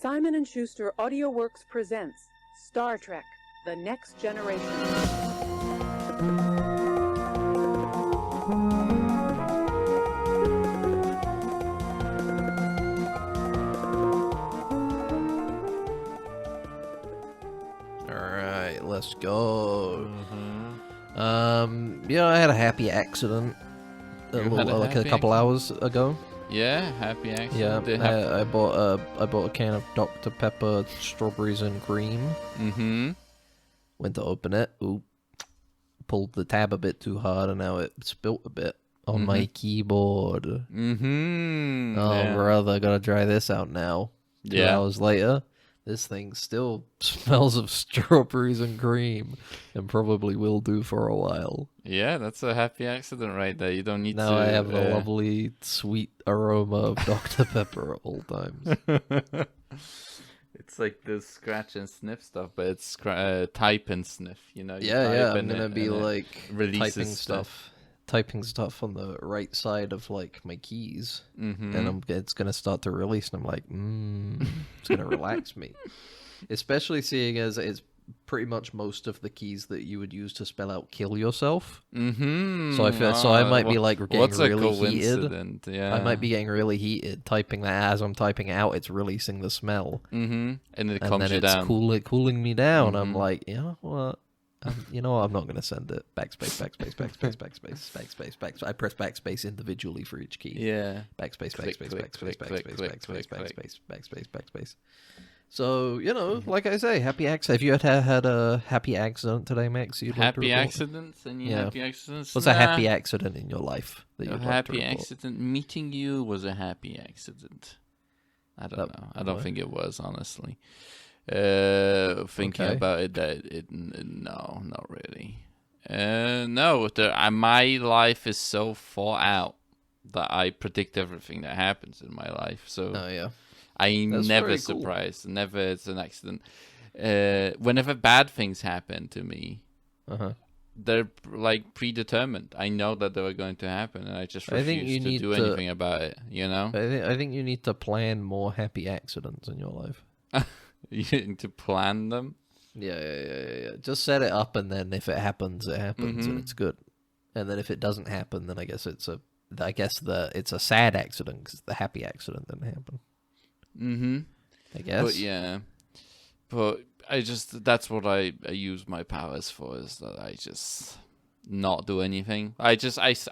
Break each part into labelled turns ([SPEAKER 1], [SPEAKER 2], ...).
[SPEAKER 1] Simon & Schuster AudioWorks presents Star Trek: The Next Generation.
[SPEAKER 2] Alright, let's go. I had a happy accident a couple hours ago.
[SPEAKER 3] Yeah, happy accident.
[SPEAKER 2] Yeah, I bought a can of Dr. Pepper strawberries and cream. Went to open it. Oop. Pulled the tab a bit too hard, and now it spilt a bit on my keyboard. Oh, brother, gotta dry this out now. 2 hours later, this thing still smells of strawberries and cream, and probably will do for a while.
[SPEAKER 3] Yeah, that's a happy accident right there. You don't need to...
[SPEAKER 2] Now I have the lovely, sweet aroma of Dr. Pepper at all times.
[SPEAKER 3] It's like this scratch and sniff stuff, but it's type and sniff, you know?
[SPEAKER 2] I'm gonna be like typing
[SPEAKER 3] stuff.
[SPEAKER 2] stuff on the right side of like my keys, and it's gonna start to release, and I'm like, it's gonna relax me. Especially seeing as it's pretty much most of the keys that you would use to spell out "kill yourself." So I might be like getting really heated.
[SPEAKER 3] Yeah.
[SPEAKER 2] I might be getting really heated typing that. As I'm typing out, it's releasing the smell,
[SPEAKER 3] and it calms you down.
[SPEAKER 2] Cooling me down. I'm like, you know what? I'm not going to send it. Backspace. I press backspace individually for each key.
[SPEAKER 3] Yeah.
[SPEAKER 2] Backspace. So, like I say, happy accident. Have you had a happy accident today, Max?
[SPEAKER 3] Happy accidents? Any happy accidents?
[SPEAKER 2] What's a happy accident in your life?
[SPEAKER 3] A happy accident? Meeting you was a happy accident. I don't know. I don't think it was, honestly. Thinking about it, no, not really. My life is so far out that I predict everything that happens in my life. So I'm never surprised. Never it's an accident. Whenever bad things happen to me, they're like predetermined. I know that they were going to happen, and I just refuse to do anything about it. You know.
[SPEAKER 2] I think you need to plan more happy accidents in your life.
[SPEAKER 3] You need to plan them.
[SPEAKER 2] Yeah. Just set it up, and then if it happens, it happens, and it's good. And then if it doesn't happen, then I guess it's a sad accident because the happy accident didn't happen. I guess.
[SPEAKER 3] But that's what I use my powers for, is that I just not do anything. I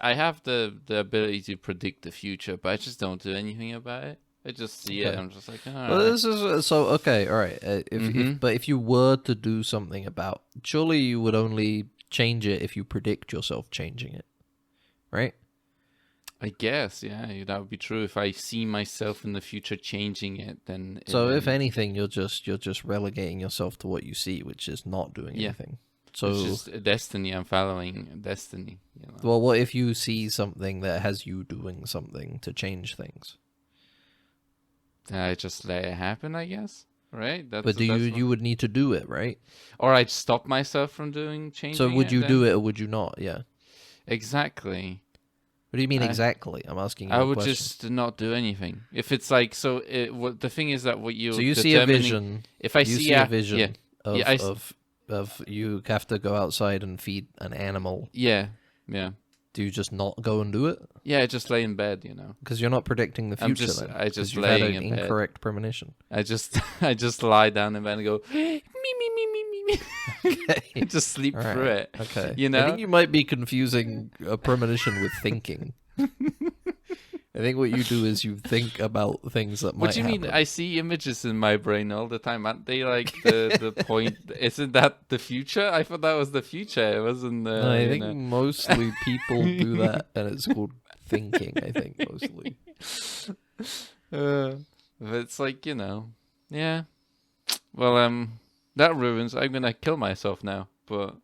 [SPEAKER 3] have the ability to predict the future, but I just don't do anything about it. I just see it, and I'm just like, all right.
[SPEAKER 2] Well, this is so okay. All right. If you were to do something about, surely you would only change it if you predict yourself changing it, right?
[SPEAKER 3] I guess, yeah, that would be true. If I see myself in the future changing it, then.
[SPEAKER 2] So if anything, you're just relegating yourself to what you see, which is not doing anything. So
[SPEAKER 3] it's just a destiny. I'm following destiny.
[SPEAKER 2] Well, what if you see something that has you doing something to change things?
[SPEAKER 3] I just let it happen, I guess. Right?
[SPEAKER 2] But you would need to do it, right?
[SPEAKER 3] Or I'd stop myself from changing.
[SPEAKER 2] So would you do it or would you not? Yeah.
[SPEAKER 3] Exactly.
[SPEAKER 2] What do you mean exactly? I'm asking you.
[SPEAKER 3] I would just not do anything. If it's like the thing is that what you.
[SPEAKER 2] So you see a vision.
[SPEAKER 3] If I see a
[SPEAKER 2] vision of you have to go outside and feed an animal.
[SPEAKER 3] Yeah.
[SPEAKER 2] Do you just not go and do it?
[SPEAKER 3] Yeah, I just lay in bed,
[SPEAKER 2] Because you're not predicting the future.
[SPEAKER 3] I just
[SPEAKER 2] lay
[SPEAKER 3] in bed.
[SPEAKER 2] Incorrect premonition.
[SPEAKER 3] I just lie down in bed and go me. Okay. Just sleep through it.
[SPEAKER 2] Okay.
[SPEAKER 3] I
[SPEAKER 2] think you might be confusing a premonition with thinking. I think what you do is you think about things that might happen. What do you mean?
[SPEAKER 3] I see images in my brain all the time. Aren't they like the point? Isn't that the future? I thought that was the future. It wasn't.
[SPEAKER 2] No, I think mostly people do that, and it's called thinking. I think mostly.
[SPEAKER 3] But it's like yeah. Well, that ruins. I'm gonna kill myself now. But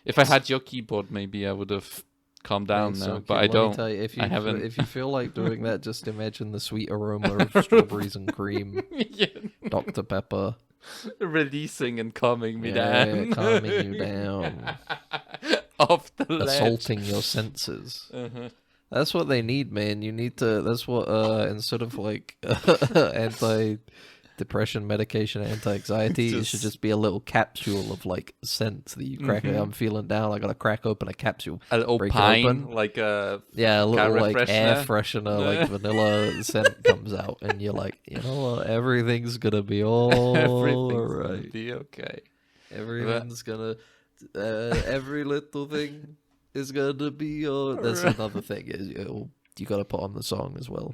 [SPEAKER 3] if I had your keyboard, maybe I would have. Calm down now, but I don't.
[SPEAKER 2] Tell you,
[SPEAKER 3] I haven't.
[SPEAKER 2] If you feel like doing that, just imagine the sweet aroma of strawberries and cream, Dr. Pepper,
[SPEAKER 3] releasing and calming me down,
[SPEAKER 2] calming you down,
[SPEAKER 3] off the ledge,
[SPEAKER 2] assaulting your senses. That's what they need, man. You need to. That's what instead of like depression medication, anti-anxiety. It should just be a little capsule of like scent that you crack. I'm feeling down. I gotta crack open a capsule.
[SPEAKER 3] A little pine, like a
[SPEAKER 2] little like
[SPEAKER 3] freshener.
[SPEAKER 2] air freshener, like vanilla scent comes out, and you're like, you know what? Everything's gonna be all right.
[SPEAKER 3] Gonna be okay.
[SPEAKER 2] Everything's gonna. Every little thing is gonna be all. That's another thing. Is you gotta put on the song as well.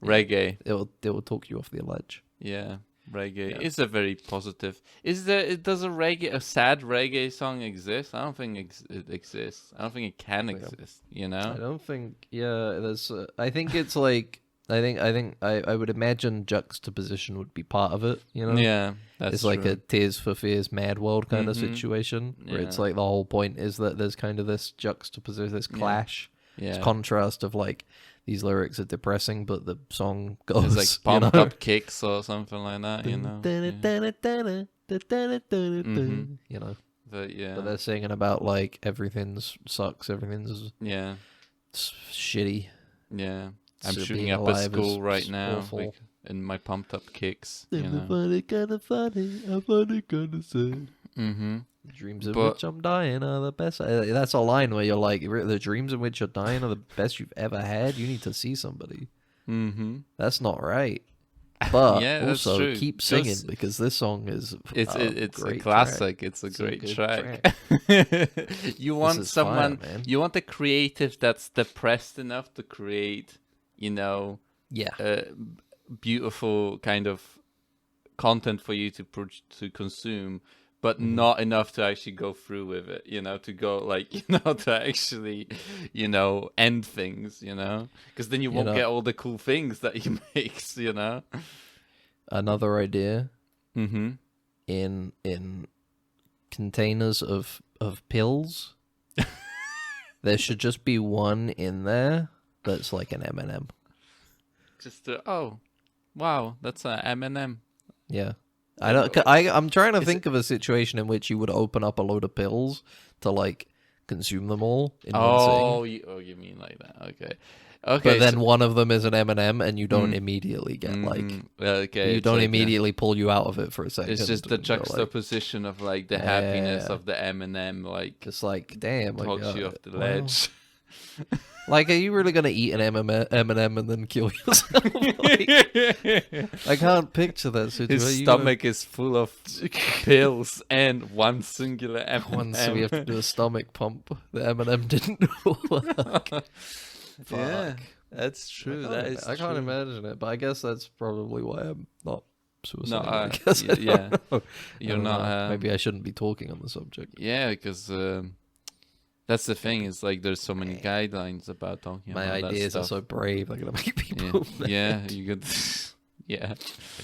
[SPEAKER 3] Reggae.
[SPEAKER 2] It will talk you off the ledge.
[SPEAKER 3] Yeah, reggae is a very positive. Does a sad reggae song exist? I don't think it exists. I don't think it can exist. You know.
[SPEAKER 2] I don't think. Yeah, there's. I think it's like. I would imagine juxtaposition would be part of it. You know.
[SPEAKER 3] Yeah, that's
[SPEAKER 2] it's like a Tears for Fears Mad World kind of situation where it's like the whole point is that there's kind of this juxtaposition, this clash, this contrast of like. These lyrics are depressing, but the song goes.
[SPEAKER 3] It's like pumped up kicks or something like that, you know.
[SPEAKER 2] You know.
[SPEAKER 3] But
[SPEAKER 2] they're singing about like everything's sucks, everything's shitty.
[SPEAKER 3] Yeah, I'm shooting up a school right now like, in my pumped up kicks. You know.
[SPEAKER 2] Funny, kind of sad. The dreams in which I'm dying are the best. That's a line where you're like, the dreams in which you're dying are the best you've ever had. You need to see somebody. That's not right. But also keep singing because this song is
[SPEAKER 3] it's a classic. Track. It's a great track. You want someone, you want a creative that's depressed enough to create, you know, beautiful kind of content for you to consume. But not enough to actually go through with it, you know, to go like, you know, to actually, you know, end things, you know, because then you won't get all the cool things that he makes, you know.
[SPEAKER 2] Another idea in containers of pills, there should just be one in there that's like an M&M.
[SPEAKER 3] Just wow, that's an M&M.
[SPEAKER 2] Yeah. I'm trying to think of a situation in which you would open up a load of pills to like consume them all in one sitting.
[SPEAKER 3] You mean like that? Okay.
[SPEAKER 2] But then one of them is an M&M, and you don't immediately get you don't immediately pull you out of it for a second.
[SPEAKER 3] It's just the juxtaposition of like the happiness of the M&M, like
[SPEAKER 2] just like damn,
[SPEAKER 3] talks you off the ledge.
[SPEAKER 2] Like, are you really gonna eat an M&M and then kill yourself? Like, I can't picture that situation.
[SPEAKER 3] His stomach is full of pills and one singular M&M.
[SPEAKER 2] Once we have to do a stomach pump. The M&M didn't work.
[SPEAKER 3] Yeah, that's true.
[SPEAKER 2] I can't imagine it, but I guess that's probably why I'm not suicidal.
[SPEAKER 3] No, you're not.
[SPEAKER 2] Maybe I shouldn't be talking on the subject.
[SPEAKER 3] Yeah, because. That's the thing. Is like there's so many guidelines about talking about that stuff. My
[SPEAKER 2] ideas are so brave. They're gonna make people.
[SPEAKER 3] Yeah, you could. Yeah.
[SPEAKER 2] I'm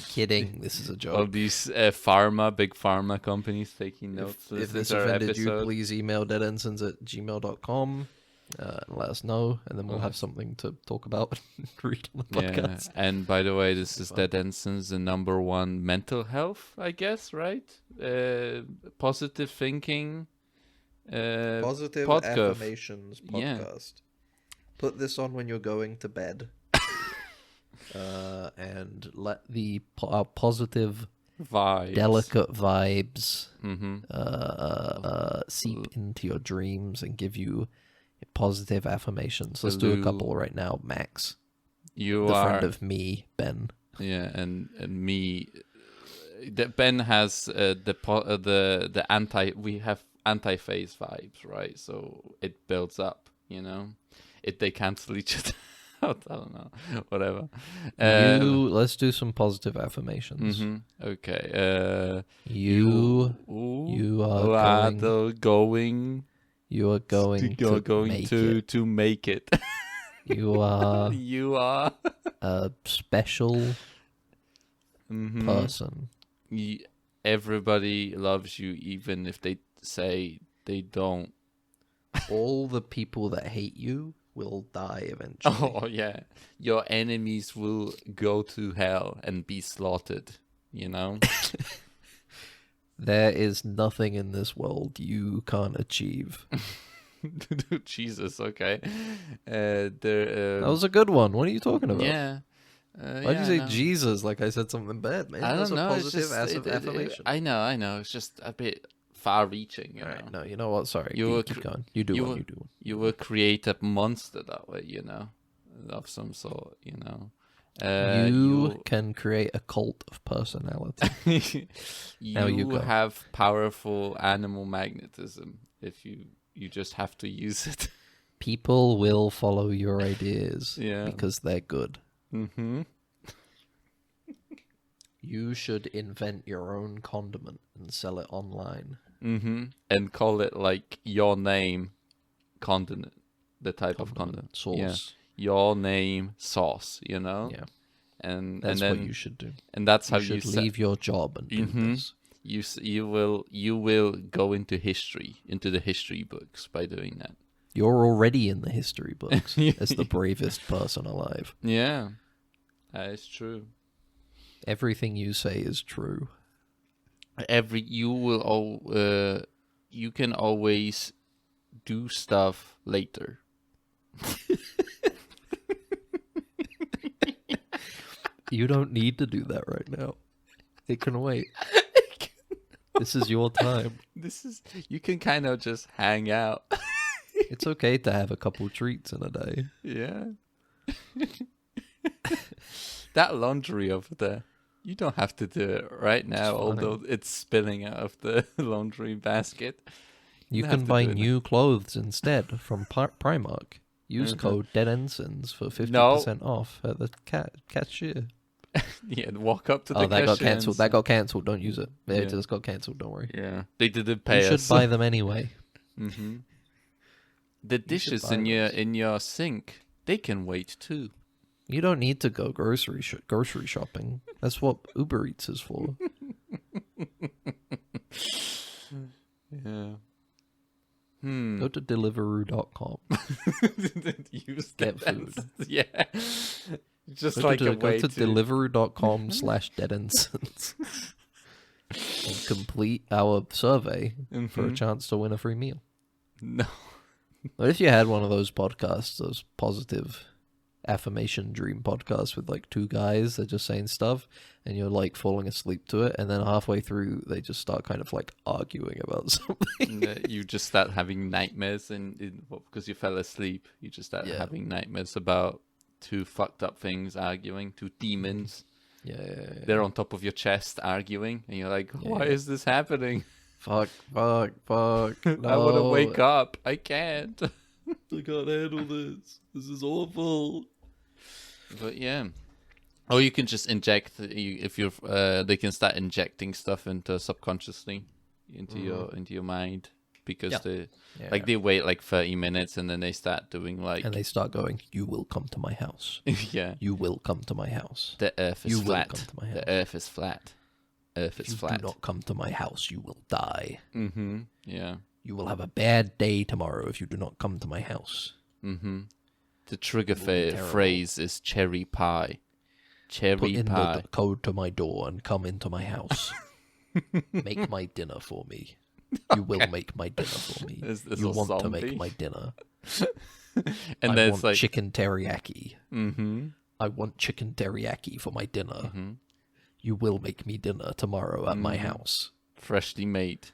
[SPEAKER 2] kidding. This is a joke.
[SPEAKER 3] Of these big pharma companies taking notes.
[SPEAKER 2] If this offended you, please email deadensigns@gmail.com and let us know, and then we'll have something to talk about and read on the podcast.
[SPEAKER 3] Yeah. And by the way, this is Dead Ensigns, the #1 mental health, I guess, right? Positive thinking.
[SPEAKER 2] Positive Affirmations podcast. Yeah. Put this on when you're going to bed, and let the positive, delicate vibes seep into your dreams and give you positive affirmations. Let's do a couple right now, Max.
[SPEAKER 3] You
[SPEAKER 2] the
[SPEAKER 3] are
[SPEAKER 2] friend of me, Ben.
[SPEAKER 3] Yeah, and me. Ben has the anti. We have anti-phase vibes, right? So it builds up, you know. They cancel each other out. I don't know, whatever.
[SPEAKER 2] Let's do some positive affirmations.
[SPEAKER 3] Okay.
[SPEAKER 2] You are
[SPEAKER 3] going.
[SPEAKER 2] You are going
[SPEAKER 3] to make it.
[SPEAKER 2] You are.
[SPEAKER 3] You are
[SPEAKER 2] a special person.
[SPEAKER 3] Everybody loves you, even if they say they don't.
[SPEAKER 2] All the people that hate you will die eventually.
[SPEAKER 3] Oh yeah, your enemies will go to hell and be slaughtered, you know.
[SPEAKER 2] There is nothing in this world you can't achieve.
[SPEAKER 3] Jesus, okay.
[SPEAKER 2] That was a good one. What are you talking about?
[SPEAKER 3] Yeah.
[SPEAKER 2] Why'd you say Jesus like I said something bad, man?
[SPEAKER 3] I don't know.
[SPEAKER 2] That's a positive affirmation.
[SPEAKER 3] I know. It's just a bit far-reaching. You know?
[SPEAKER 2] Right, no, you know what? Sorry. You keep going. You do one.
[SPEAKER 3] You will create a monster that way, you know, of some sort, you know.
[SPEAKER 2] You can create a cult of personality.
[SPEAKER 3] you have powerful animal magnetism if you just have to use it.
[SPEAKER 2] People will follow your ideas because they're good.
[SPEAKER 3] Mm-hmm.
[SPEAKER 2] You should invent your own condiment and sell it online.
[SPEAKER 3] Mm-hmm. And call it like your name condiment, the type of condiment.
[SPEAKER 2] Sauce.
[SPEAKER 3] Yeah. Your name sauce, you know?
[SPEAKER 2] Yeah.
[SPEAKER 3] And
[SPEAKER 2] that's
[SPEAKER 3] then,
[SPEAKER 2] what you should do.
[SPEAKER 3] And that's how
[SPEAKER 2] you should leave your job and do this.
[SPEAKER 3] You will go into history, into the history books by doing that.
[SPEAKER 2] You're already in the history books as the bravest person alive.
[SPEAKER 3] Yeah, that is true.
[SPEAKER 2] Everything you say is true.
[SPEAKER 3] You can always do stuff later.
[SPEAKER 2] You don't need to do that right now. It can wait. This is your time.
[SPEAKER 3] You can kind of just hang out.
[SPEAKER 2] It's okay to have a couple treats in a day.
[SPEAKER 3] Yeah. That laundry over there, you don't have to do it right now, although it's spilling out of the laundry basket.
[SPEAKER 2] You can buy new clothes instead from Primark. Use code Ensigns for 50% off at the cashier.
[SPEAKER 3] Yeah, walk up to the cashier.
[SPEAKER 2] That got cancelled. That got cancelled. Don't use it. It just got cancelled. Don't worry.
[SPEAKER 3] Yeah, they didn't pay us.
[SPEAKER 2] You should buy them anyway.
[SPEAKER 3] Mm-hmm. The dishes in your sink, they can wait too.
[SPEAKER 2] You don't need to go grocery shopping. That's what Uber Eats is for.
[SPEAKER 3] Yeah.
[SPEAKER 2] Go to Deliveroo.com. Get food.
[SPEAKER 3] Yeah. Just
[SPEAKER 2] go
[SPEAKER 3] like
[SPEAKER 2] to,
[SPEAKER 3] a way
[SPEAKER 2] go to Deliveroo.com/deadensons and complete our survey for a chance to win a free meal.
[SPEAKER 3] No.
[SPEAKER 2] What if you had one of those podcasts, those positive affirmation dream podcasts with like two guys that are just saying stuff and you're like falling asleep to it, and then halfway through they just start kind of like arguing about something.
[SPEAKER 3] You just start having nightmares because you fell asleep. You just start having nightmares about two fucked up things arguing, two demons.
[SPEAKER 2] Yeah.
[SPEAKER 3] They're on top of your chest arguing, and you're like, why is this happening?
[SPEAKER 2] Fuck. No.
[SPEAKER 3] I want to wake up. I can't.
[SPEAKER 2] I can't handle this. This is awful.
[SPEAKER 3] But yeah. Or you can just inject, if you're, they can start injecting stuff into subconsciously into your mind, because they wait like 30 minutes and then they start doing like,
[SPEAKER 2] and they start going, you will come to my house.
[SPEAKER 3] Yeah.
[SPEAKER 2] You will come to my house.
[SPEAKER 3] The earth is flat.
[SPEAKER 2] Will come to my house.
[SPEAKER 3] The earth is flat. Earth is flat.
[SPEAKER 2] If you do not come to my house, you will die.
[SPEAKER 3] Mm-hmm. Yeah.
[SPEAKER 2] You will have a bad day tomorrow if you do not come to my house.
[SPEAKER 3] Mm-hmm. The trigger phrase is cherry pie.
[SPEAKER 2] Put in the code to my door and come into my house. Make my dinner for me. You will make my dinner for me. You want to make my dinner.
[SPEAKER 3] And
[SPEAKER 2] I want chicken teriyaki.
[SPEAKER 3] Mm-hmm.
[SPEAKER 2] I want chicken teriyaki for my dinner. Mm-hmm. You will make me dinner tomorrow at my house.
[SPEAKER 3] Freshly made.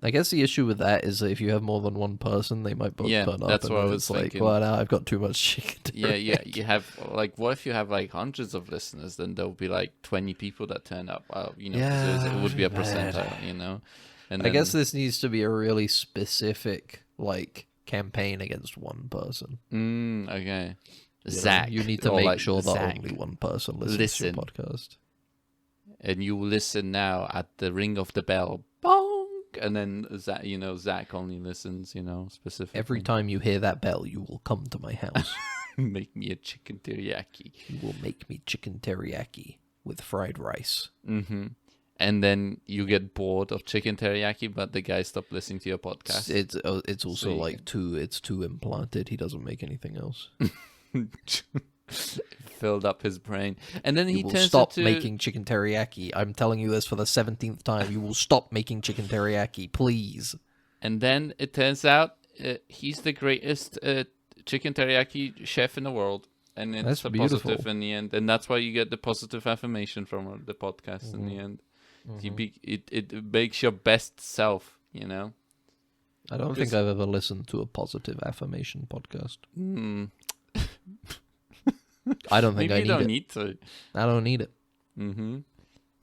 [SPEAKER 2] I guess the issue with that is that if you have more than one person, they might both turn up.
[SPEAKER 3] That's what I was
[SPEAKER 2] like,
[SPEAKER 3] thinking.
[SPEAKER 2] Well, now I've got too much chicken teriyaki.
[SPEAKER 3] Yeah. You have like, what if you have like hundreds of listeners? Then there'll be like 20 people that turn up. It would be a percentile, And
[SPEAKER 2] I guess this needs to be a really specific like campaign against one person.
[SPEAKER 3] Okay.
[SPEAKER 2] Zach, you need to make sure that only one person listens to your podcast.
[SPEAKER 3] And you listen now at the ring of the bell. Bong! And then Zach only listens, specifically.
[SPEAKER 2] Every time you hear that bell, you will come to my house.
[SPEAKER 3] Make me a chicken teriyaki.
[SPEAKER 2] You will make me chicken teriyaki with fried rice.
[SPEAKER 3] Mm-hmm. And then you get bored of chicken teriyaki, but the guy stopped listening to your podcast.
[SPEAKER 2] It's also it's too implanted. He doesn't make anything else.
[SPEAKER 3] Filled up his brain, and then he
[SPEAKER 2] will stop making chicken teriyaki. I'm telling you this for the 17th time. You will stop making chicken teriyaki, please.
[SPEAKER 3] And then it turns out he's the greatest chicken teriyaki chef in the world. And it's positive in the end. And that's why you get the positive affirmation from the podcast in the end. It makes your best self, you know?
[SPEAKER 2] I don't think I've ever listened to a positive affirmation podcast. I don't think I need it. Maybe you don't need to. I don't need it.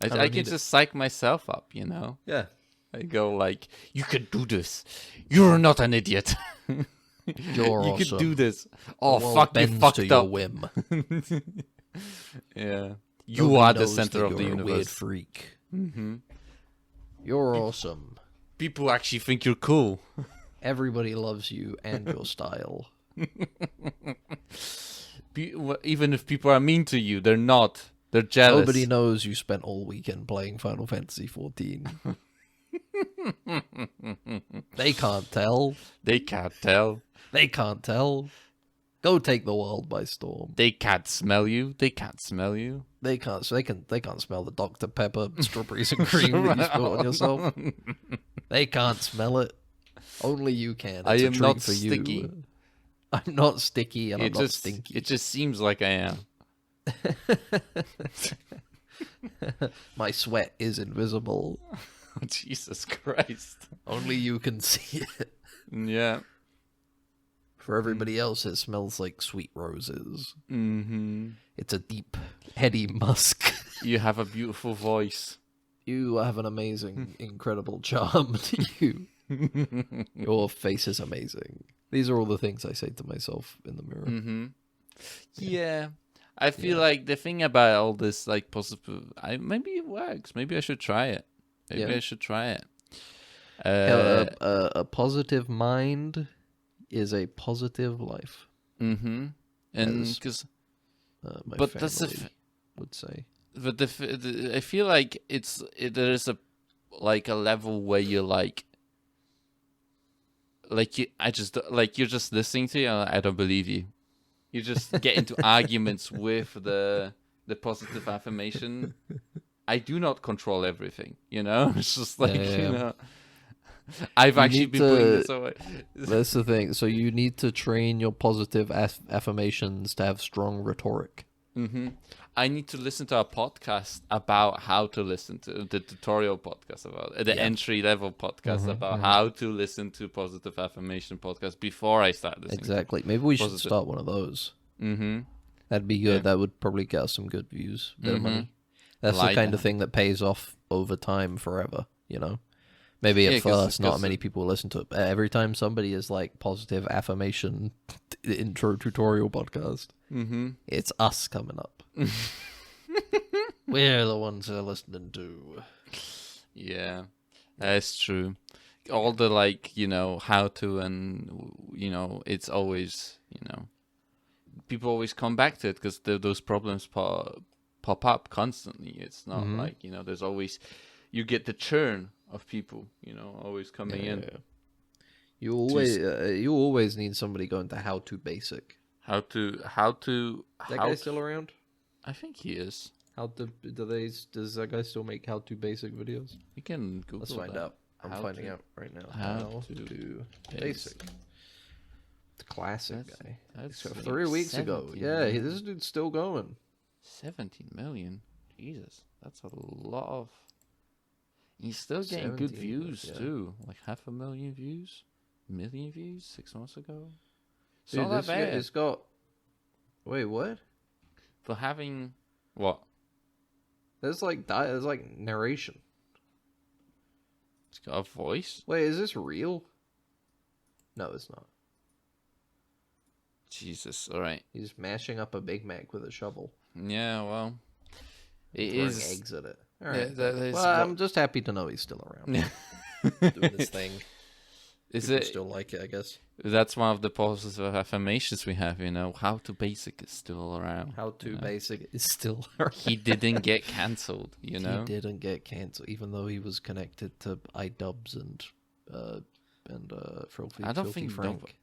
[SPEAKER 3] I can just psych myself up, you know?
[SPEAKER 2] Yeah.
[SPEAKER 3] I go like, you can do this. You're not an idiot.
[SPEAKER 2] You
[SPEAKER 3] awesome. Can do this. Oh, fuck, you fucked up.
[SPEAKER 2] Your whim.
[SPEAKER 3] Yeah. You are the center of the universe.
[SPEAKER 2] You're a weird freak. You're awesome.
[SPEAKER 3] People actually think you're cool.
[SPEAKER 2] Everybody loves you and your style.
[SPEAKER 3] Even if people are mean to you, they're not. They're jealous.
[SPEAKER 2] Nobody knows you spent all weekend playing Final Fantasy XIV. They can't tell.
[SPEAKER 3] They can't tell.
[SPEAKER 2] They can't tell. Go take the world by storm.
[SPEAKER 3] They can't smell you. They can't smell you.
[SPEAKER 2] They can't. They can't smell the Dr. Pepper strawberries and cream that you spilled on yourself. They can't smell it. Only you can. It's
[SPEAKER 3] I am not
[SPEAKER 2] for
[SPEAKER 3] sticky.
[SPEAKER 2] You. I'm not sticky and I'm not stinky.
[SPEAKER 3] It just seems like I am.
[SPEAKER 2] My sweat is invisible.
[SPEAKER 3] Oh, Jesus Christ.
[SPEAKER 2] Only you can see it.
[SPEAKER 3] Yeah.
[SPEAKER 2] For everybody else, it smells like sweet roses. It's a deep, heady musk.
[SPEAKER 3] You have a beautiful voice.
[SPEAKER 2] You have an amazing, incredible charm to you. Your face is amazing. These are all the things I say to myself in the mirror.
[SPEAKER 3] Yeah. I feel like the thing about all this, like, positive... maybe it works. Maybe I should try it. Maybe I should try it.
[SPEAKER 2] A positive mind is a positive life.
[SPEAKER 3] And because...
[SPEAKER 2] but that's would say.
[SPEAKER 3] But I feel like there is a level where you're you're just listening to you. I don't believe you. You just get into arguments with the positive affirmation. I do not control everything, you know? It's just like, you know, I've actually been putting this away.
[SPEAKER 2] That's the thing. So you need to train your positive affirmations to have strong rhetoric.
[SPEAKER 3] I need to listen to a podcast about how to listen to the tutorial podcast about the entry level podcast about how to listen to positive affirmation podcast before I start listening.
[SPEAKER 2] Exactly. Maybe we should start one of those. That'd be good. That would probably get us some good views, bit of money. That's the kind of thing that pays off over time forever, you know? Maybe at first not many people listen to it, but every time somebody is like positive affirmation intro tutorial podcast, it's us coming up. We're the ones they're listening to.
[SPEAKER 3] Yeah, that's true. All the, like, you know, how to, and, you know, it's always, you know, people always come back to it because those problems pop up constantly. It's not like, you know, there's always, you get the churn of people, you know, always coming in. Yeah.
[SPEAKER 2] You always need somebody going to how to basic.
[SPEAKER 3] How to.
[SPEAKER 2] That guy still around?
[SPEAKER 3] I think he is.
[SPEAKER 2] Does that guy still make how to basic videos?
[SPEAKER 3] You can Google.
[SPEAKER 2] Let's find out. I'm finding out right now. How to basic. The classic guy. That's 3 weeks ago. Yeah, this dude's still going.
[SPEAKER 3] 17 million. Jesus, that's a lot of. He's still getting good views too. Like 500,000 views, 1 million views 6 months ago. It's not that bad.
[SPEAKER 2] It's got. Wait, what?
[SPEAKER 3] For having what?
[SPEAKER 2] There's like narration.
[SPEAKER 3] It's got a voice.
[SPEAKER 2] Wait, is this real? No, it's not.
[SPEAKER 3] Jesus, all right.
[SPEAKER 2] He's mashing up a Big Mac with a shovel.
[SPEAKER 3] Yeah, well,
[SPEAKER 2] it is eggs at it. All right. Well, I'm just happy to know he's still around. Doing this thing. People still like it, I guess.
[SPEAKER 3] That's one of the positive affirmations we have, you know. How to basic is still around.
[SPEAKER 2] How to basic is still around.
[SPEAKER 3] He didn't get cancelled, you know.
[SPEAKER 2] He didn't get cancelled, even though he was connected to iDubbbz and Filthy.
[SPEAKER 3] I don't think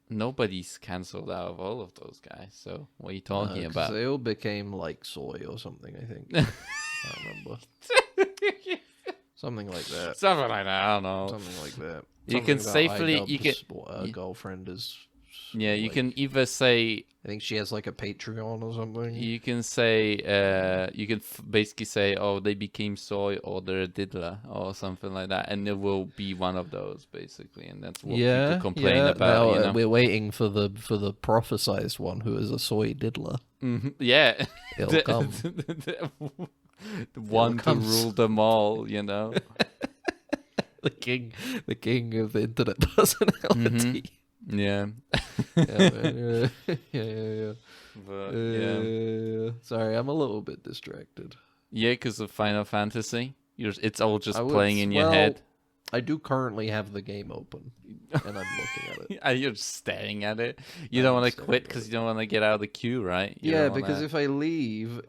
[SPEAKER 3] nobody's cancelled out of all of those guys. So what are you talking about?
[SPEAKER 2] They all became like soy or something, I think. I don't remember. Something like that.
[SPEAKER 3] Something like that. I don't know.
[SPEAKER 2] Something like that.
[SPEAKER 3] You can safely. You can.
[SPEAKER 2] Girlfriend is
[SPEAKER 3] Yeah, you can either say...
[SPEAKER 2] I think she has like a Patreon or something.
[SPEAKER 3] You can say, basically say, oh, they became soy or they're a diddler or something like that, and it will be one of those basically, and that's what people complain about.
[SPEAKER 2] Now, we're waiting for the prophesized one who is a soy diddler.
[SPEAKER 3] Mm-hmm. Yeah,
[SPEAKER 2] it'll come.
[SPEAKER 3] The one to rule them all, the
[SPEAKER 2] king of the internet personality.
[SPEAKER 3] Mm-hmm. Yeah.
[SPEAKER 2] Yeah.
[SPEAKER 3] But,
[SPEAKER 2] sorry, I'm a little bit distracted.
[SPEAKER 3] Yeah, because of Final Fantasy. It's all just playing in your head.
[SPEAKER 2] I do currently have the game open, and I'm looking at it.
[SPEAKER 3] You're just staring at it. You don't want to quit because you don't want to get out of the queue, right?
[SPEAKER 2] Because if I leave,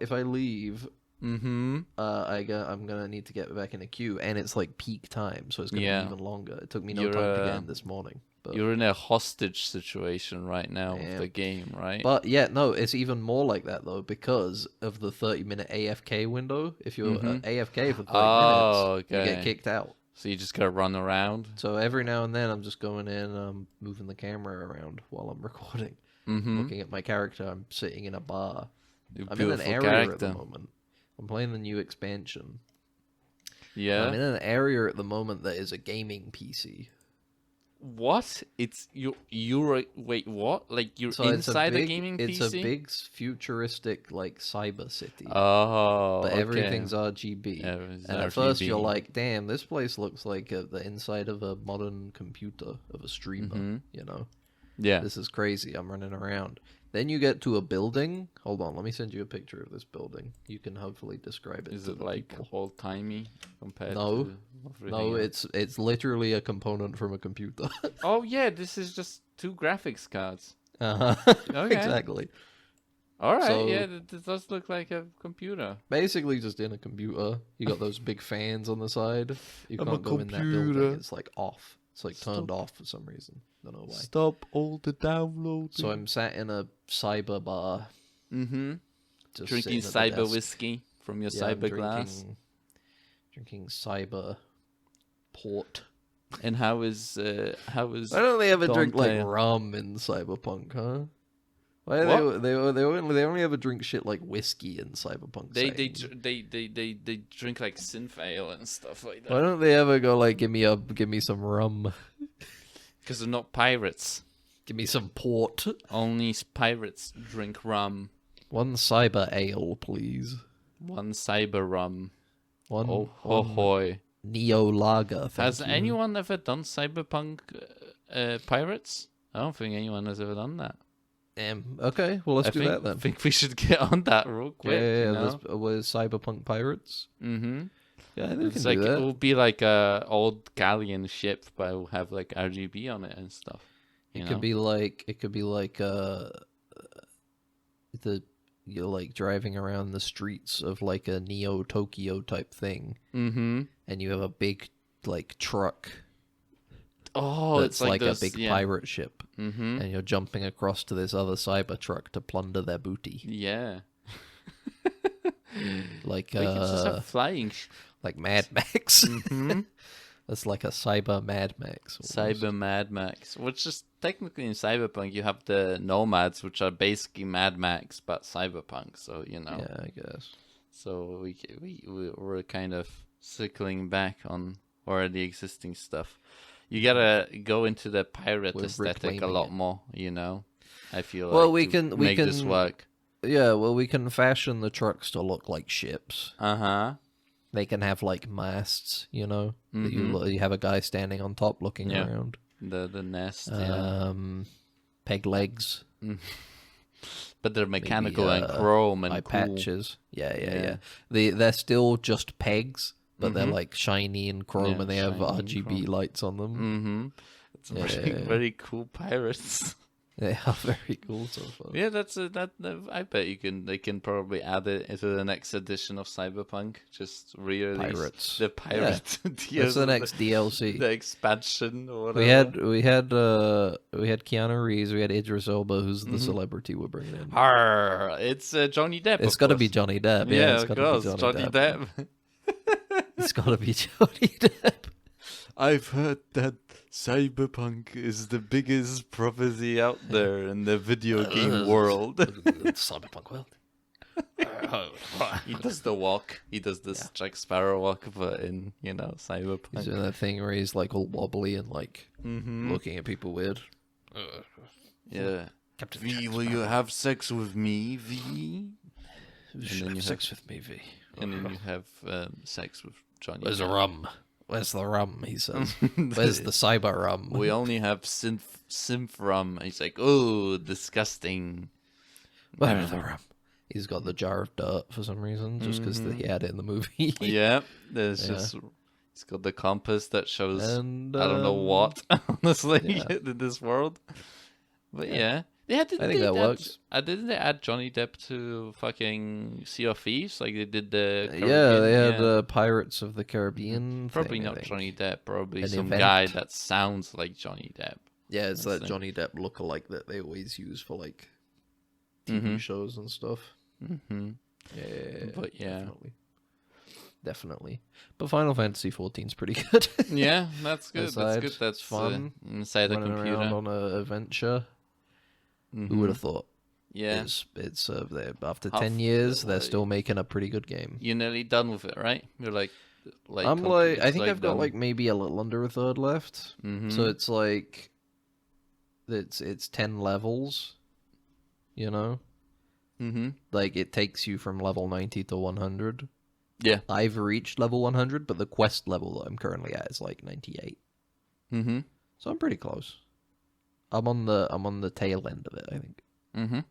[SPEAKER 3] mm-hmm.
[SPEAKER 2] I'm gonna need to get back in the queue, and it's like peak time, so it's gonna be even longer. It took me no time to get in this morning. But
[SPEAKER 3] you're in a hostage situation right now with the game, right?
[SPEAKER 2] But no, it's even more like that though because of the 30-minute AFK window. If you're AFK for 30 minutes, you get kicked out.
[SPEAKER 3] So you just gotta run around.
[SPEAKER 2] So every now and then, I'm just going in, moving the camera around while I'm recording, looking at my character. I'm sitting in a bar. I'm in an area at the moment. I'm playing the new expansion.
[SPEAKER 3] Yeah.
[SPEAKER 2] I'm in an area at the moment that is a gaming PC.
[SPEAKER 3] What? You're wait, what? Like you're inside a gaming PC?
[SPEAKER 2] It's a big futuristic like cyber city.
[SPEAKER 3] Oh,
[SPEAKER 2] but everything's RGB. And at first you're like, damn, this place looks like the inside of a modern computer of a streamer,
[SPEAKER 3] Yeah.
[SPEAKER 2] This is crazy. I'm running around. Then you get to a building. Hold on, let me send you a picture of this building. You can hopefully describe it.
[SPEAKER 3] Is it like old-timey compared
[SPEAKER 2] to
[SPEAKER 3] No,
[SPEAKER 2] it's literally a component from a computer.
[SPEAKER 3] Oh yeah, this is just two graphics cards.
[SPEAKER 2] Okay. Exactly.
[SPEAKER 3] All right, so, yeah, this does look like a computer.
[SPEAKER 2] Basically just in a computer. You got those big fans on the side. You can't go in that building. It's like off. It's like turned off for some reason. Don't know why.
[SPEAKER 3] Stop all the downloading.
[SPEAKER 2] So I'm sat in a cyber bar.
[SPEAKER 3] Mm-hmm. Drinking cyber whiskey from your cyber glass.
[SPEAKER 2] Drinking cyber port.
[SPEAKER 3] And how is
[SPEAKER 2] Why don't they ever drink like rum in Cyberpunk, huh? Why they only ever drink shit like whiskey in Cyberpunk?
[SPEAKER 3] They drink like synth ale and stuff like that.
[SPEAKER 2] Why don't they ever go like give me some rum?
[SPEAKER 3] Because they're not pirates.
[SPEAKER 2] Give me some port.
[SPEAKER 3] Only pirates drink rum.
[SPEAKER 2] One cyber ale, please.
[SPEAKER 3] One cyber rum.
[SPEAKER 2] One
[SPEAKER 3] hoy.
[SPEAKER 2] Neo lager.
[SPEAKER 3] Has anyone ever done Cyberpunk pirates? I don't think anyone has ever done that.
[SPEAKER 2] Okay, well let's do that then.
[SPEAKER 3] I think we should get on that real quick.
[SPEAKER 2] Yeah. With Cyberpunk pirates.
[SPEAKER 3] Mm-hmm.
[SPEAKER 2] Yeah, I think
[SPEAKER 3] it's like it will be like a old galleon ship, but it will have like RGB on it and stuff.
[SPEAKER 2] It could be like you're like driving around the streets of like a Neo Tokyo type thing,
[SPEAKER 3] and
[SPEAKER 2] you have a big like truck.
[SPEAKER 3] Oh,
[SPEAKER 2] it's like a big pirate ship, and you're jumping across to this other cyber truck to plunder their booty.
[SPEAKER 3] Yeah,
[SPEAKER 2] like
[SPEAKER 3] it's just a flying,
[SPEAKER 2] like Mad Max. That's like a cyber Mad Max.
[SPEAKER 3] Almost. Cyber Mad Max, which is technically in Cyberpunk you have the nomads, which are basically Mad Max but Cyberpunk. So
[SPEAKER 2] Yeah, I guess.
[SPEAKER 3] So we're kind of circling back on already existing stuff. You gotta go into the pirate aesthetic a lot more, I feel
[SPEAKER 2] well,
[SPEAKER 3] like
[SPEAKER 2] we can
[SPEAKER 3] make this work.
[SPEAKER 2] Yeah, well, we can fashion the trucks to look like ships. They can have like masts, that you have a guy standing on top looking around.
[SPEAKER 3] The nest,
[SPEAKER 2] peg legs.
[SPEAKER 3] But they're mechanical and chrome and
[SPEAKER 2] eye
[SPEAKER 3] cool.
[SPEAKER 2] patches. Yeah. They're still just pegs. But they're like shiny and chrome, and they have RGB lights on them.
[SPEAKER 3] It's very cool pirates.
[SPEAKER 2] They are very cool so far.
[SPEAKER 3] Yeah, I bet they can probably add it into the next edition of Cyberpunk. Just re-release the pirate.
[SPEAKER 2] Yeah. That's the next DLC.
[SPEAKER 3] The expansion or whatever.
[SPEAKER 2] We had Keanu Reeves. We had Idris Elba, who's the celebrity we're bringing in.
[SPEAKER 3] It's Johnny Depp.
[SPEAKER 2] It's got to be Johnny Depp.
[SPEAKER 3] Yeah, of course, Johnny Depp.
[SPEAKER 2] It's got to be Johnny Depp.
[SPEAKER 3] I've heard that Cyberpunk is the biggest prophecy out there in the video game world.
[SPEAKER 2] Cyberpunk world.
[SPEAKER 3] He does the walk. He does this Jack Sparrow walk, but in, Cyberpunk.
[SPEAKER 2] He's doing that thing where he's like all wobbly and like looking at people weird.
[SPEAKER 3] Yeah. Captain V, will you have sex with me, V?
[SPEAKER 2] And then you sex with me, V.
[SPEAKER 3] And then you have sex with Johnny.
[SPEAKER 2] Where's the rum? Where's the rum? He says. Where's the cyber rum?
[SPEAKER 3] We only have synth rum. And he's like, oh, disgusting.
[SPEAKER 2] Where's the rum? He's got the jar of dirt for some reason, just because he had it in the movie.
[SPEAKER 3] Yeah, he's got the compass that shows I don't know what, honestly, in this world. But I think that works. Didn't they add Johnny Depp to fucking Sea of Thieves like they did the Caribbean?
[SPEAKER 2] Yeah, they had Pirates of the Caribbean.
[SPEAKER 3] Probably not Johnny Depp. Probably some guy that sounds like Johnny Depp.
[SPEAKER 2] Yeah, it's that Johnny Depp lookalike that they always use for like TV shows and stuff.
[SPEAKER 3] Mm-hmm.
[SPEAKER 2] Yeah,
[SPEAKER 3] but
[SPEAKER 2] definitely. But Final Fantasy 14's pretty good.
[SPEAKER 3] Yeah, that's good. That's good. That's
[SPEAKER 2] fun.
[SPEAKER 3] Inside the computer
[SPEAKER 2] around on an adventure. Who would have thought?
[SPEAKER 3] Yeah,
[SPEAKER 2] it's after 10 years, they're still making a pretty good game.
[SPEAKER 3] You're nearly done with it, right? You're like
[SPEAKER 2] I'm like, I think I've got like maybe a little under a third left. So it's like, it's 10 levels, Like it takes you from level 90 to 100.
[SPEAKER 3] Yeah,
[SPEAKER 2] I've reached level 100, but the quest level that I'm currently at is like 98. So I'm pretty close. I'm on the tail end of it, I think.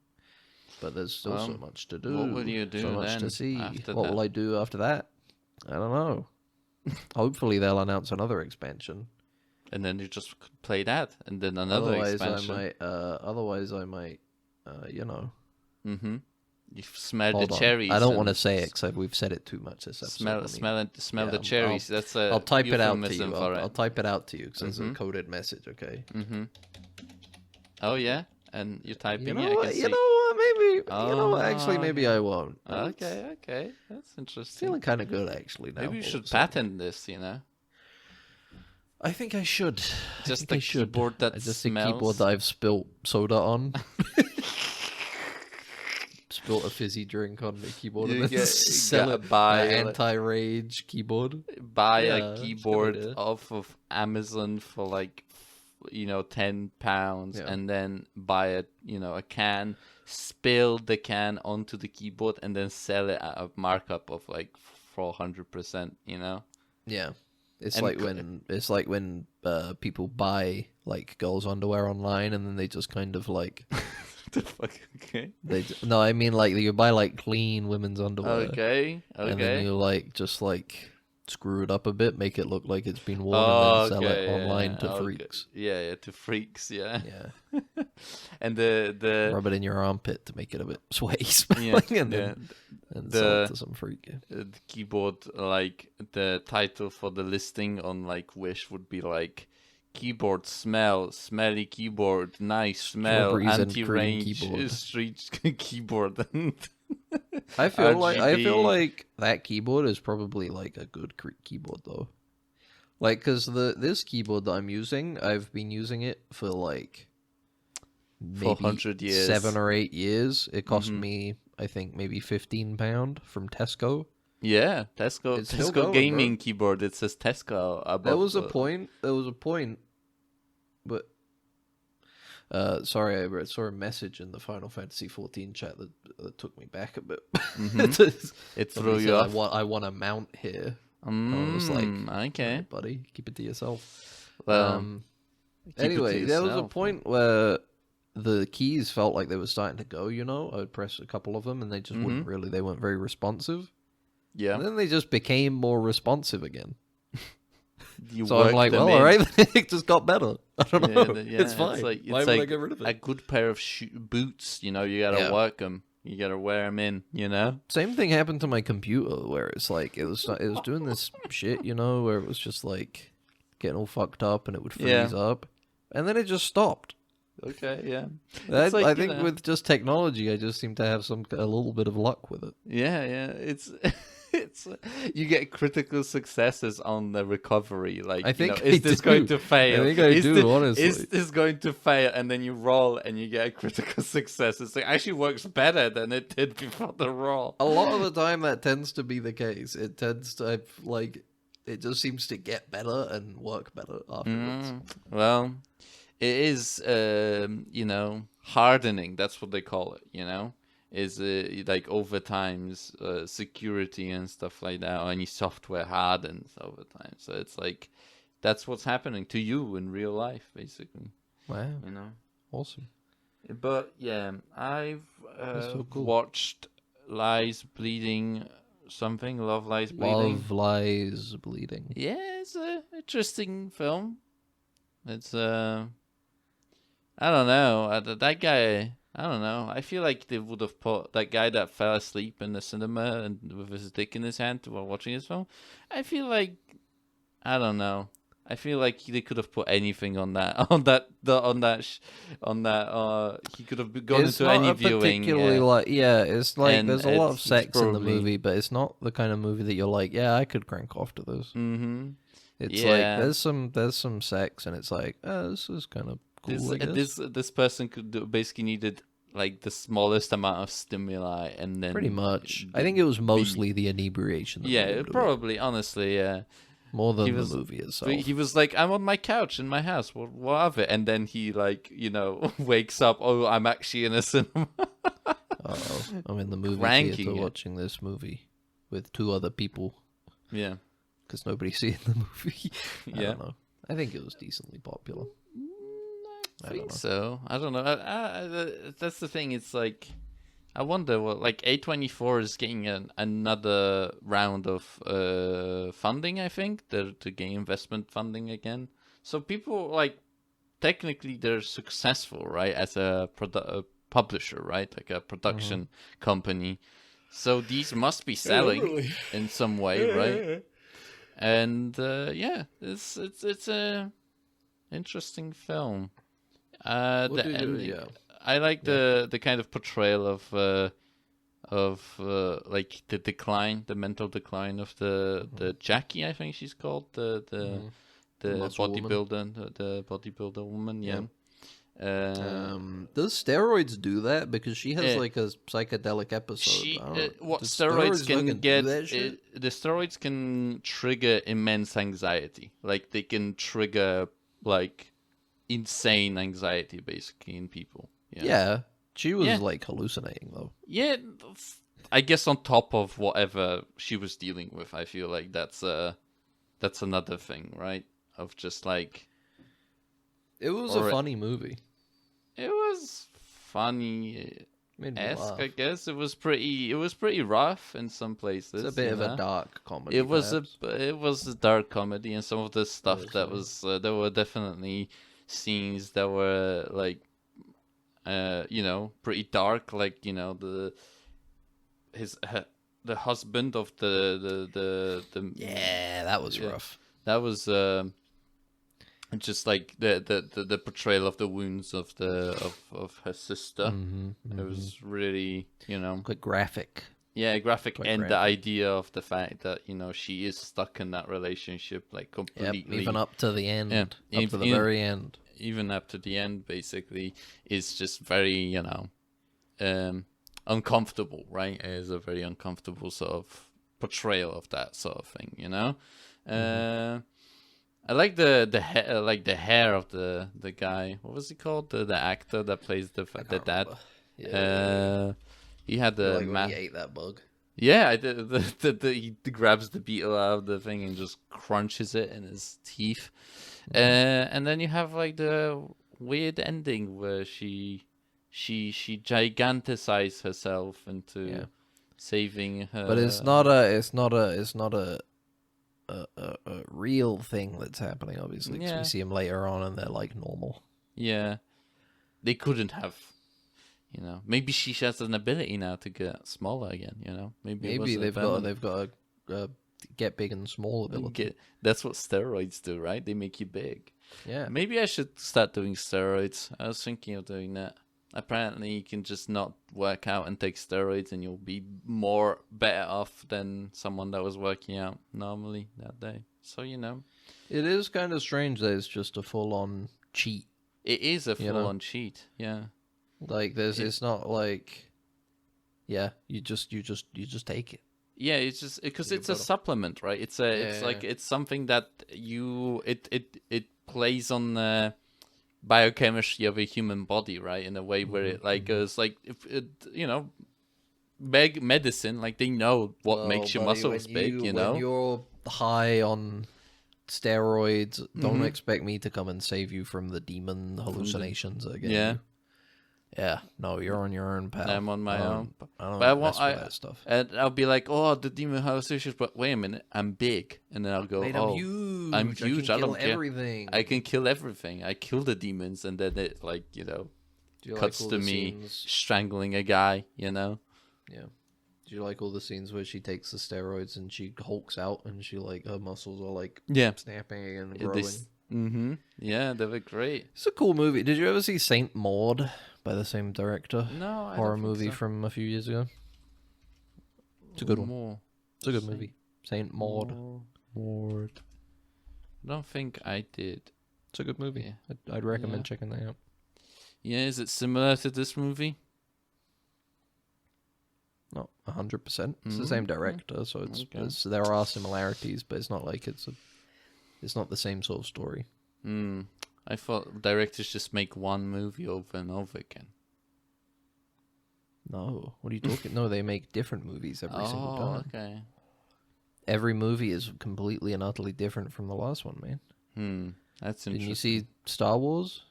[SPEAKER 2] But there's still so much to do.
[SPEAKER 3] What will you do?
[SPEAKER 2] So much
[SPEAKER 3] then
[SPEAKER 2] to see.
[SPEAKER 3] What
[SPEAKER 2] will I do after that? I don't know. Hopefully they'll announce another expansion.
[SPEAKER 3] And then you just play that, and then another expansion.
[SPEAKER 2] Otherwise I might,
[SPEAKER 3] You smell the cherries.
[SPEAKER 2] I don't want to say it because we've said it too much this episode.
[SPEAKER 3] Smell the cherries. That's a
[SPEAKER 2] I'll type it out to you.
[SPEAKER 3] I'll
[SPEAKER 2] type it out to you because it's a coded message, okay?
[SPEAKER 3] Oh, yeah? And you're typing
[SPEAKER 2] it?
[SPEAKER 3] Maybe.
[SPEAKER 2] Actually, maybe I won't.
[SPEAKER 3] Okay. That's interesting.
[SPEAKER 2] Feeling kind of good, actually, now.
[SPEAKER 3] Maybe you should patent this,
[SPEAKER 2] I think I should.
[SPEAKER 3] Just a keyboard that
[SPEAKER 2] just
[SPEAKER 3] smells.
[SPEAKER 2] a keyboard that I've spilt soda on. Spilt a fizzy drink on the keyboard and then sell it by anti-rage keyboard.
[SPEAKER 3] Buy a keyboard off of Amazon for like, £10, and then buy a can, spill the can onto the keyboard, and then sell it at a markup of like 400%.
[SPEAKER 2] Yeah. It's like when people buy like girls' underwear online and then they just kind of like.
[SPEAKER 3] The fuck? Okay.
[SPEAKER 2] No, I mean like you buy like clean women's underwear.
[SPEAKER 3] Okay.
[SPEAKER 2] And then you like just like screw it up a bit, make it look like it's been worn, and then sell it online to freaks.
[SPEAKER 3] Yeah, to freaks. Yeah.
[SPEAKER 2] Yeah.
[SPEAKER 3] And the
[SPEAKER 2] rub it in your armpit to make it a bit sweaty smelling, and sell it to some freak.
[SPEAKER 3] The keyboard, like the title for the listing on like Wish would be like. Keyboard smell, smelly keyboard, nice smell, anti-range street keyboard.
[SPEAKER 2] I feel like that keyboard is probably like a good keyboard though. Like, cause this keyboard that I'm using, I've been using it for like maybe
[SPEAKER 3] 400 years,
[SPEAKER 2] 7 or 8 years. It cost me, I think, maybe £15 from Tesco.
[SPEAKER 3] Yeah, Tesco gaming keyboard. It says Tesco above.
[SPEAKER 2] There was a point, but sorry, I saw a message in the Final Fantasy 14 chat that took me back a bit.
[SPEAKER 3] It threw you off.
[SPEAKER 2] I want a mount here. I was like,
[SPEAKER 3] okay,
[SPEAKER 2] buddy, keep it to yourself.
[SPEAKER 3] Well,
[SPEAKER 2] anyway, there was a point where the keys felt like they were starting to go. I would press a couple of them and they just wouldn't really. They weren't very responsive.
[SPEAKER 3] Yeah.
[SPEAKER 2] And then they just became more responsive again. So I'm like, well, all right, it just got better. I don't know. It's fine. Why would I get rid of it?
[SPEAKER 3] A good pair of boots, you gotta work them. You gotta wear them in,
[SPEAKER 2] Same thing happened to my computer where it's like, it was doing this shit, where it was just like getting all fucked up and it would freeze up. And then it just stopped.
[SPEAKER 3] Okay, yeah.
[SPEAKER 2] I think with just technology, I just seem to have a little bit of luck with it.
[SPEAKER 3] Yeah. It's it's you get critical successes on the recovery. Like,
[SPEAKER 2] I think
[SPEAKER 3] is this going to fail?
[SPEAKER 2] I think I do, honestly.
[SPEAKER 3] Is this going to fail? And then you roll and you get a critical success. It actually works better than it did before the roll.
[SPEAKER 2] A lot of the time, that tends to be the case. It tends to it just seems to get better and work better afterwards.
[SPEAKER 3] Well, it is, hardening. That's what they call it. Is like over time's security and stuff like that, or any software hardens over time. So it's like that's what's happening to you in real life, basically.
[SPEAKER 2] Wow, awesome.
[SPEAKER 3] But yeah, I've
[SPEAKER 2] so cool.
[SPEAKER 3] watched Lies Bleeding something. Love Lies Bleeding.
[SPEAKER 2] Love Lies Bleeding.
[SPEAKER 3] Yeah, it's an interesting film. It's I don't know, that guy. I don't know. I feel like they would have put that guy that fell asleep in the cinema and with his dick in his hand while watching his film. I feel like, I don't know. I feel like they could have put anything on that. He could have gone into any viewing.
[SPEAKER 2] It's like there's a lot of sex
[SPEAKER 3] probably...
[SPEAKER 2] in the movie, but it's not the kind of movie that you're like, yeah, I could crank off to this.
[SPEAKER 3] Mm-hmm.
[SPEAKER 2] It's like there's some sex, and it's like, this is kind of cool.
[SPEAKER 3] This person basically needed like the smallest amount of stimuli, and then
[SPEAKER 2] pretty much. I think it was mostly the inebriation.
[SPEAKER 3] Probably. Honestly, yeah.
[SPEAKER 2] More than the movie itself.
[SPEAKER 3] He was like, I'm on my couch in my house. What of it? And then he wakes up. Oh, I'm actually in a cinema.
[SPEAKER 2] I'm in the movie theater watching this movie with 2 other people.
[SPEAKER 3] Yeah.
[SPEAKER 2] Because nobody's seeing the movie. I
[SPEAKER 3] Yeah.
[SPEAKER 2] don't know. I think it was decently popular.
[SPEAKER 3] I think so. I don't know. That's the thing. It's like, I wonder what, like, A24 is getting another round of funding, I think, to gain investment funding again. So people, like, technically they're successful, right, as a publisher, right, like a production company. So these must be selling in some way, right? And it's a interesting film. The ending. I like the kind of portrayal of like the decline, the mental decline of the Jackie, I think she's called, the bodybuilder, the bodybuilder woman. Yeah.
[SPEAKER 2] Does steroids do that? Because she has like a psychedelic episode.
[SPEAKER 3] What steroids can get? The steroids can trigger immense anxiety. Like they can trigger like insane anxiety, basically, in people.
[SPEAKER 2] Yeah. She was like hallucinating though.
[SPEAKER 3] Yeah, I guess on top of whatever she was dealing with, I feel like that's another thing, right? Of just like,
[SPEAKER 2] it was a funny movie.
[SPEAKER 3] It was funny-esque, I guess. It was pretty rough in some places.
[SPEAKER 2] It's a bit of a dark comedy.
[SPEAKER 3] It was a dark comedy, and some of the stuff that was there were definitely scenes that were like, pretty dark. Like, the husband of the
[SPEAKER 2] yeah, that was rough.
[SPEAKER 3] That was just like the portrayal of the wounds of her sister. It was really,
[SPEAKER 2] quite graphic.
[SPEAKER 3] Yeah, graphic, quite and graphic. The idea of the fact that she is stuck in that relationship, like completely,
[SPEAKER 2] even up to the end, up to the very end.
[SPEAKER 3] Even up to the end, basically, is just very uncomfortable, right? It is a very uncomfortable sort of portrayal of that sort of thing, I like the hair of the guy. What was he called? The actor that plays the dad. Yeah. He had the
[SPEAKER 2] when he ate that bug.
[SPEAKER 3] Yeah, he grabs the beetle out of the thing and just crunches it in his teeth. And then you have like the weird ending where she giganticizes herself into saving her.
[SPEAKER 2] But it's not a real thing that's happening, obviously, because we see him later on and they're like normal.
[SPEAKER 3] Yeah, they couldn't have, maybe she has an ability now to get smaller again. Maybe
[SPEAKER 2] they've got a get big and small ability.
[SPEAKER 3] That's what steroids do, right? They make you big.
[SPEAKER 2] Yeah.
[SPEAKER 3] Maybe I should start doing steroids. I was thinking of doing that. Apparently, you can just not work out and take steroids, and you'll be better off than someone that was working out normally that day. So
[SPEAKER 2] it is kind of strange that it's just a full-on cheat.
[SPEAKER 3] It is a full-on cheat. Yeah,
[SPEAKER 2] like it's not like, yeah, you just take it.
[SPEAKER 3] Yeah, it's just because it's a supplement, right? It's something that it plays on the biochemistry of a human body, right? In a way where it goes if it, medicine, like they know what makes your muscles big,
[SPEAKER 2] When you're high on steroids, don't expect me to come and save you from the demon hallucinations again. Yeah, no, you're on your own, pal.
[SPEAKER 3] I'm on my own.
[SPEAKER 2] I don't mess with that stuff.
[SPEAKER 3] And I'll be like, oh, the demon hallucinations, but wait a minute, I'm big. And then I'll go,
[SPEAKER 2] I'm huge.
[SPEAKER 3] I'm huge. I don't care.
[SPEAKER 2] Everything.
[SPEAKER 3] I can kill everything. I kill the demons, and then it, cuts to me strangling a guy,
[SPEAKER 2] Yeah. Do you like all the scenes where she takes the steroids and she hulks out and she, her muscles are, snapping and growing?
[SPEAKER 3] Yeah, they were great.
[SPEAKER 2] It's a cool movie. Did you ever see Saint Maud by the same director?
[SPEAKER 3] No,
[SPEAKER 2] horror movie from a few years ago. It's a good one. It's a good movie. Saint Maud.
[SPEAKER 3] I don't think I did.
[SPEAKER 2] It's a good movie. Yeah. I'd recommend checking that out.
[SPEAKER 3] Yeah, is it similar to this movie?
[SPEAKER 2] Not 100%. It's the same director, so there are similarities, but it's not like it's not the same sort of story.
[SPEAKER 3] I thought directors just make one movie over and over again.
[SPEAKER 2] No, what are you talking? No, they make different movies every single time.
[SPEAKER 3] Okay.
[SPEAKER 2] Every movie is completely and utterly different from the last one, man.
[SPEAKER 3] That's interesting.
[SPEAKER 2] Didn't you see Star Wars?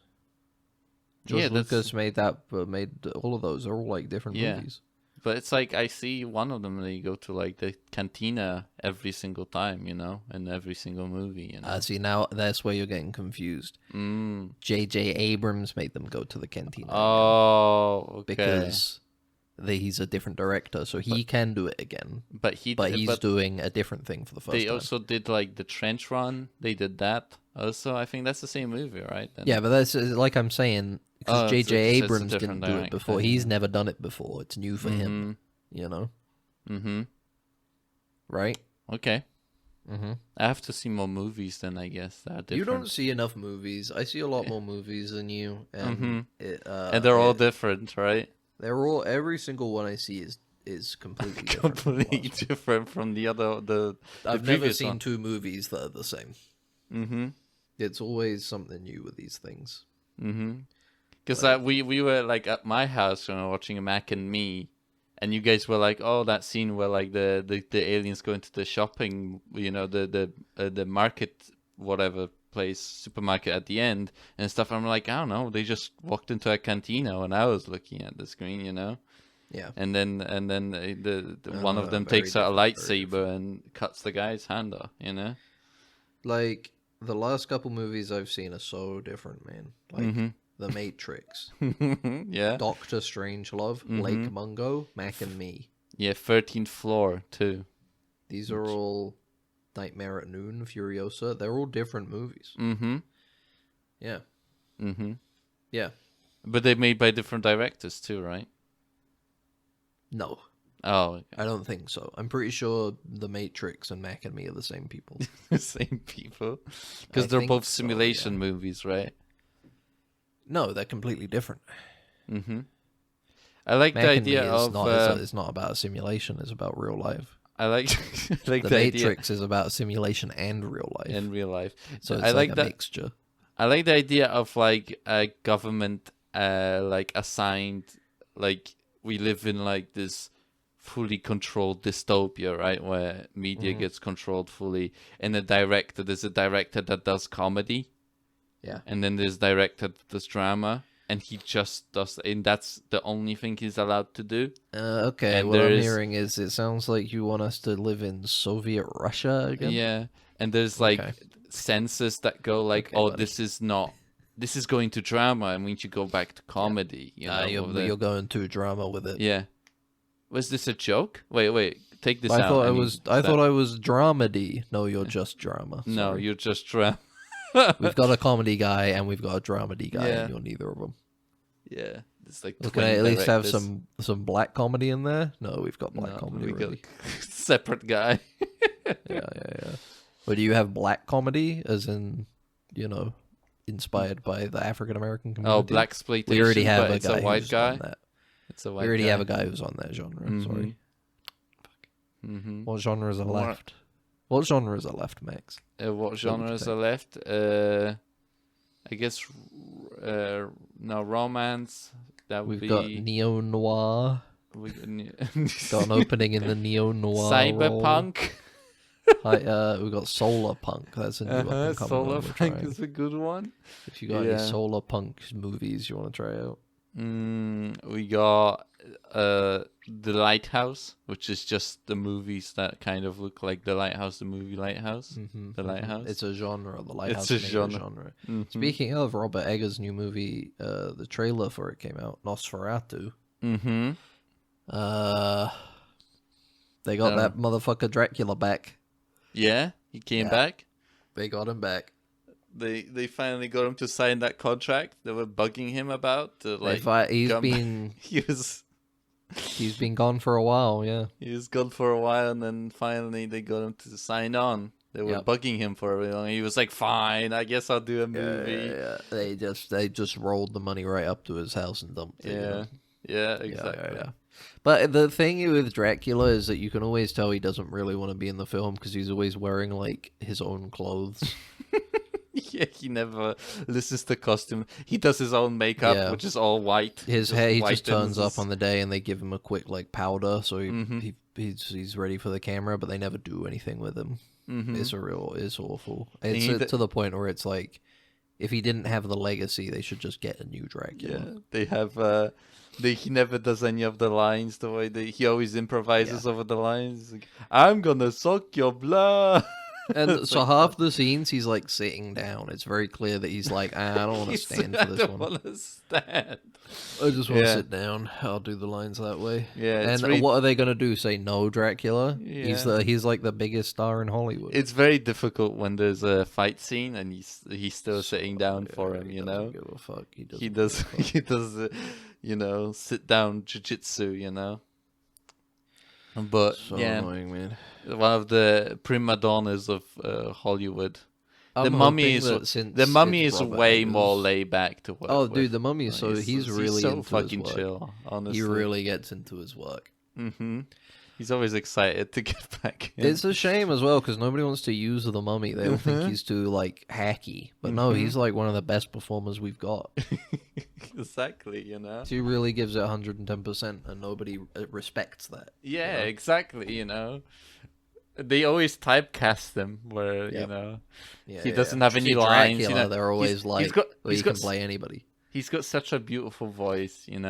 [SPEAKER 2] George Lucas made all of those. They're all different movies.
[SPEAKER 3] But it's I see one of them, they go to the cantina every single time, in every single movie.
[SPEAKER 2] See, now that's where you're getting confused. J.J. Abrams made them go to the cantina.
[SPEAKER 3] Oh, okay.
[SPEAKER 2] Because he's a different director, so he can do it again. But he's doing a different thing for the first time.
[SPEAKER 3] They also did the trench run. They did that also. I think that's the same movie, right? Then.
[SPEAKER 2] Yeah, but that's like I'm saying. Because J.J. Abrams didn't do it before. He's never done it before. It's new for him, Right?
[SPEAKER 3] Okay. I have to see more movies then, I guess. That are different.
[SPEAKER 2] You don't see enough movies. I see a lot more movies than you. And,
[SPEAKER 3] and they're all different, right?
[SPEAKER 2] Every single one I see is completely different.
[SPEAKER 3] Completely different from the other.
[SPEAKER 2] I've never seen two movies that are the same. It's always something new with these things.
[SPEAKER 3] Because we were at my house when we were watching Mac and Me, and you guys were like, "Oh, that scene where the aliens go into the shopping, the market, whatever place, supermarket at the end and stuff." I'm like, I don't know, they just walked into a cantina when I was looking at the screen,
[SPEAKER 2] Yeah.
[SPEAKER 3] And then the one of them takes out a lightsaber and cuts the guy's hand off,
[SPEAKER 2] The last couple movies I've seen are so different, man. The Matrix.
[SPEAKER 3] Yeah.
[SPEAKER 2] Doctor Strangelove, Lake Mungo, Mac and Me.
[SPEAKER 3] Yeah, 13th Floor, too.
[SPEAKER 2] These are all Nightmare at Noon, Furiosa. They're all different movies. Yeah. Yeah.
[SPEAKER 3] But they're made by different directors, too, right?
[SPEAKER 2] No.
[SPEAKER 3] Oh, okay.
[SPEAKER 2] I don't think so. I'm pretty sure The Matrix and Mac and Me are the same people.
[SPEAKER 3] Same people? Because they're both simulation movies, right?
[SPEAKER 2] No, they're completely different.
[SPEAKER 3] I like the idea of...
[SPEAKER 2] it's not about a simulation, it's about real life.
[SPEAKER 3] I like
[SPEAKER 2] the Matrix is about simulation and real life.
[SPEAKER 3] And real life.
[SPEAKER 2] So it's like a mixture.
[SPEAKER 3] I like the idea of a government assigned, we live in this fully controlled dystopia, right, where media gets controlled fully, and there's a director that does comedy, and then there's a director that does drama, and he just does, and that's the only thing he's allowed to do.
[SPEAKER 2] Okay,
[SPEAKER 3] and
[SPEAKER 2] what I'm hearing is it sounds like you want us to live in Soviet Russia again.
[SPEAKER 3] Yeah, and there's censors that go this is going to drama, and we need to go back to comedy.
[SPEAKER 2] You're going to drama with it.
[SPEAKER 3] Yeah. Was this a joke? Wait. Take this out.
[SPEAKER 2] I thought I was dramedy. No, you're just drama. Sorry.
[SPEAKER 3] No, you're just drama.
[SPEAKER 2] We've got a comedy guy and we've got a dramedy guy, and you're neither of them.
[SPEAKER 3] Yeah, it's like.
[SPEAKER 2] Well, can I at least have some black comedy in there? No, we've got black comedy.
[SPEAKER 3] We got separate guy.
[SPEAKER 2] Yeah. Or do you have black comedy, as in, inspired by the African American community?
[SPEAKER 3] Oh, black exploitation.
[SPEAKER 2] We already have a
[SPEAKER 3] guy.
[SPEAKER 2] White guy. On that.
[SPEAKER 3] It's a white.
[SPEAKER 2] We already
[SPEAKER 3] guy.
[SPEAKER 2] have a guy who's on that genre. Sorry. What genres are left? What genres are left, Max?
[SPEAKER 3] What genres are left? I guess no romance. That would
[SPEAKER 2] We've got neo noir. Got an opening in the neo noir.
[SPEAKER 3] Cyberpunk.
[SPEAKER 2] We've got solar punk. That's a new up and coming
[SPEAKER 3] solar punk is a good one.
[SPEAKER 2] If you got any solar punk movies you want to try out,
[SPEAKER 3] we got The Lighthouse, which is just the movies that kind of look like The Lighthouse, the movie Lighthouse. The Lighthouse.
[SPEAKER 2] It's a genre. The Lighthouse.
[SPEAKER 3] It's a genre.
[SPEAKER 2] Speaking of Robert Eggers' new movie, the trailer for it came out. Nosferatu. They got that motherfucker Dracula back.
[SPEAKER 3] Yeah, he came back.
[SPEAKER 2] They got him back.
[SPEAKER 3] They finally got him to sign that contract they were bugging him about.
[SPEAKER 2] He's been gone for a while. Yeah,
[SPEAKER 3] he was gone for a while, and then finally they got him to sign on. They were bugging him for a really long. He was like, "Fine, I guess I'll do a movie."
[SPEAKER 2] Yeah. They just rolled the money right up to his house and dumped it.
[SPEAKER 3] Yeah, exactly.
[SPEAKER 2] Yeah. But the thing with Dracula is that you can always tell he doesn't really want to be in the film because he's always wearing like his own clothes.
[SPEAKER 3] Yeah, he never listens to costume. He does his own makeup, which is all white.
[SPEAKER 2] His hair, he just turns up on the day, and they give him a quick like powder, so he's ready for the camera. But they never do anything with him. It's awful. It's to the point where it's like, if he didn't have the legacy, they should just get a new Dracula.
[SPEAKER 3] Yeah, they have. He never does any of the lines the way he always improvises over the lines. He's like, "I'm gonna suck your blood."
[SPEAKER 2] And so half the scenes he's like sitting down. It's very clear that he's like, I don't want to stand for this one. I don't want to stand. I just want to sit down. I'll do the lines that way.
[SPEAKER 3] Yeah.
[SPEAKER 2] And what are they gonna do? Say no, Dracula? Yeah. He's like the biggest star in Hollywood.
[SPEAKER 3] It's very difficult when there's a fight scene and he's still sitting down for him. You know.
[SPEAKER 2] Give a fuck.
[SPEAKER 3] He does. Sit down jiu-jitsu. But
[SPEAKER 2] so annoying, man.
[SPEAKER 3] One of the prima donnas of Hollywood. The Mummy is way more laid back to work.
[SPEAKER 2] Oh, dude, The Mummy is he's really so into
[SPEAKER 3] fucking
[SPEAKER 2] his work.
[SPEAKER 3] Chill. Honestly,
[SPEAKER 2] he really gets into his work.
[SPEAKER 3] He's always excited to get back in.
[SPEAKER 2] It's a shame as well because nobody wants to use The Mummy. They all think he's too like hacky, but no, he's like one of the best performers we've got.
[SPEAKER 3] Exactly,
[SPEAKER 2] He really gives it 110%, and nobody respects that.
[SPEAKER 3] Yeah, exactly. They always typecast him where he doesn't have any lines.
[SPEAKER 2] Dracula, they're always he can play anybody.
[SPEAKER 3] He's got such a beautiful voice,
[SPEAKER 2] Yeah.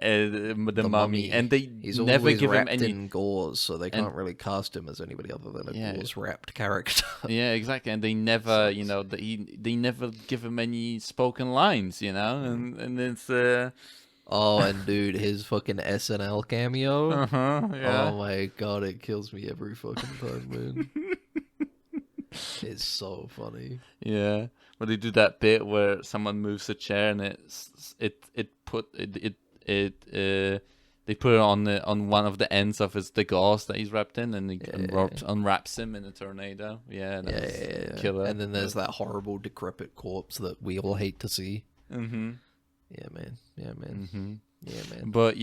[SPEAKER 3] The Mummy, and
[SPEAKER 2] he's
[SPEAKER 3] never
[SPEAKER 2] always
[SPEAKER 3] give him
[SPEAKER 2] wrapped in gauze, so they can't really cast him as anybody other than a gauze-wrapped character.
[SPEAKER 3] Yeah, exactly. And they never, they never give him any spoken lines, and it's.
[SPEAKER 2] Oh, and dude, his fucking SNL cameo.
[SPEAKER 3] Yeah.
[SPEAKER 2] Oh my god, it kills me every fucking time, man. It's so funny.
[SPEAKER 3] Yeah. When they do that bit where someone moves a chair and they put it on one of the ends of the gauze that he's wrapped in, and he unwraps him in a tornado. Yeah, that's killer.
[SPEAKER 2] And then there's that horrible decrepit corpse that we all hate to see. Yeah, man. Yeah, man.
[SPEAKER 3] But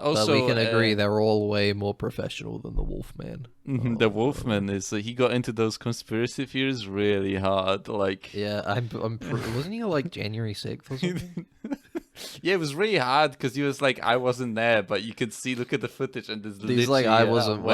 [SPEAKER 3] also
[SPEAKER 2] but we can agree they're all way more professional than the Wolfman.
[SPEAKER 3] The Wolfman he got into those conspiracy theories really hard. Like,
[SPEAKER 2] wasn't he like January 6th or something?
[SPEAKER 3] Yeah, it was really hard because he was like, I wasn't there, but you could look at the footage and there's
[SPEAKER 2] he's like, I wasn't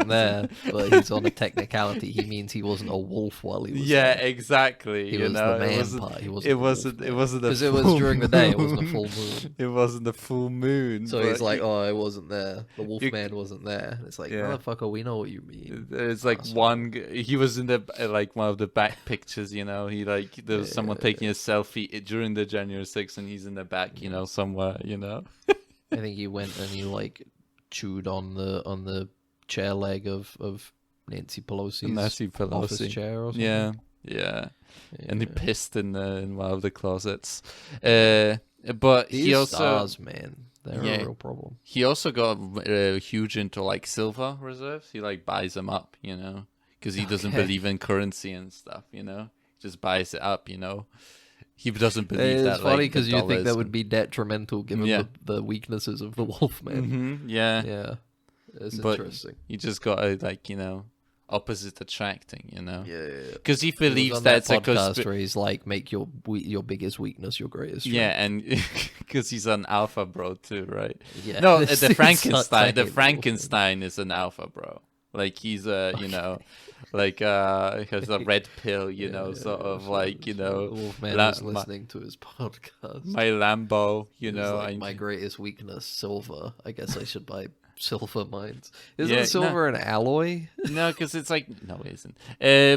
[SPEAKER 2] there, but he's on a technicality. He means he wasn't a wolf while he was there.
[SPEAKER 3] Exactly.
[SPEAKER 2] He was the man part.
[SPEAKER 3] It wasn't
[SPEAKER 2] because it was during the day. It wasn't a full moon.
[SPEAKER 3] It wasn't a full moon.
[SPEAKER 2] So he's like, oh, I wasn't there. The Wolfman wasn't there. It's like, motherfucker, we know what you mean.
[SPEAKER 3] It's like he was in the like one of the back pictures. There was someone taking a selfie during the January 6th, and he's in the back, somewhere,
[SPEAKER 2] I think he went and he like chewed on the chair leg of Nancy Pelosi's office chair or something.
[SPEAKER 3] Yeah. And he pissed in one of the closets. But
[SPEAKER 2] These
[SPEAKER 3] he also
[SPEAKER 2] stars, man, they're a real problem.
[SPEAKER 3] He also got huge into like silver reserves. He like buys them up, because he doesn't believe in currency and stuff. Just buys it up. He doesn't believe that.
[SPEAKER 2] It's funny because
[SPEAKER 3] like,
[SPEAKER 2] you think that would be detrimental given the weaknesses of the Wolfman.
[SPEAKER 3] Mm-hmm, yeah.
[SPEAKER 2] Yeah. It's
[SPEAKER 3] but
[SPEAKER 2] interesting.
[SPEAKER 3] You just got to, opposite attracting,
[SPEAKER 2] Yeah.
[SPEAKER 3] Because he believes
[SPEAKER 2] that
[SPEAKER 3] it's a
[SPEAKER 2] podcast where he's like, make your biggest weakness your greatest strength.
[SPEAKER 3] Yeah, and because he's an alpha bro too, right?
[SPEAKER 2] Yeah.
[SPEAKER 3] No, the Frankenstein is an alpha bro. Like he's like he has a red pill, sort of like,
[SPEAKER 2] Wolfman was listening to his podcast.
[SPEAKER 3] My Lambo,
[SPEAKER 2] like, my greatest weakness, silver. I guess I should buy silver mines. Isn't silver an alloy?
[SPEAKER 3] No, because it's like it isn't.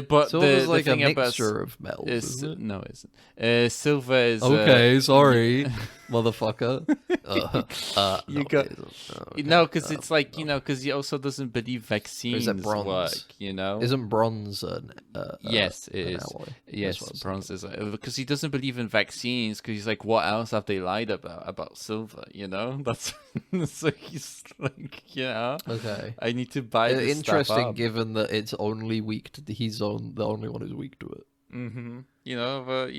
[SPEAKER 3] But
[SPEAKER 2] silver's like
[SPEAKER 3] thing
[SPEAKER 2] a mixture of metals.
[SPEAKER 3] Isn't it? No, it isn't. Silver is
[SPEAKER 2] okay. Sorry, motherfucker.
[SPEAKER 3] Because it's like because he also doesn't believe vaccines work.
[SPEAKER 2] Isn't bronze
[SPEAKER 3] yes, it is.
[SPEAKER 2] Alloy?
[SPEAKER 3] Yes, bronze is because he doesn't believe in vaccines. Because he's like, what else have they lied about silver? That's so he's like.
[SPEAKER 2] Okay.
[SPEAKER 3] I need to buy this
[SPEAKER 2] interesting,
[SPEAKER 3] stuff up.
[SPEAKER 2] Given that it's only weak to the only one who's weak to it.
[SPEAKER 3] Mm-hmm. But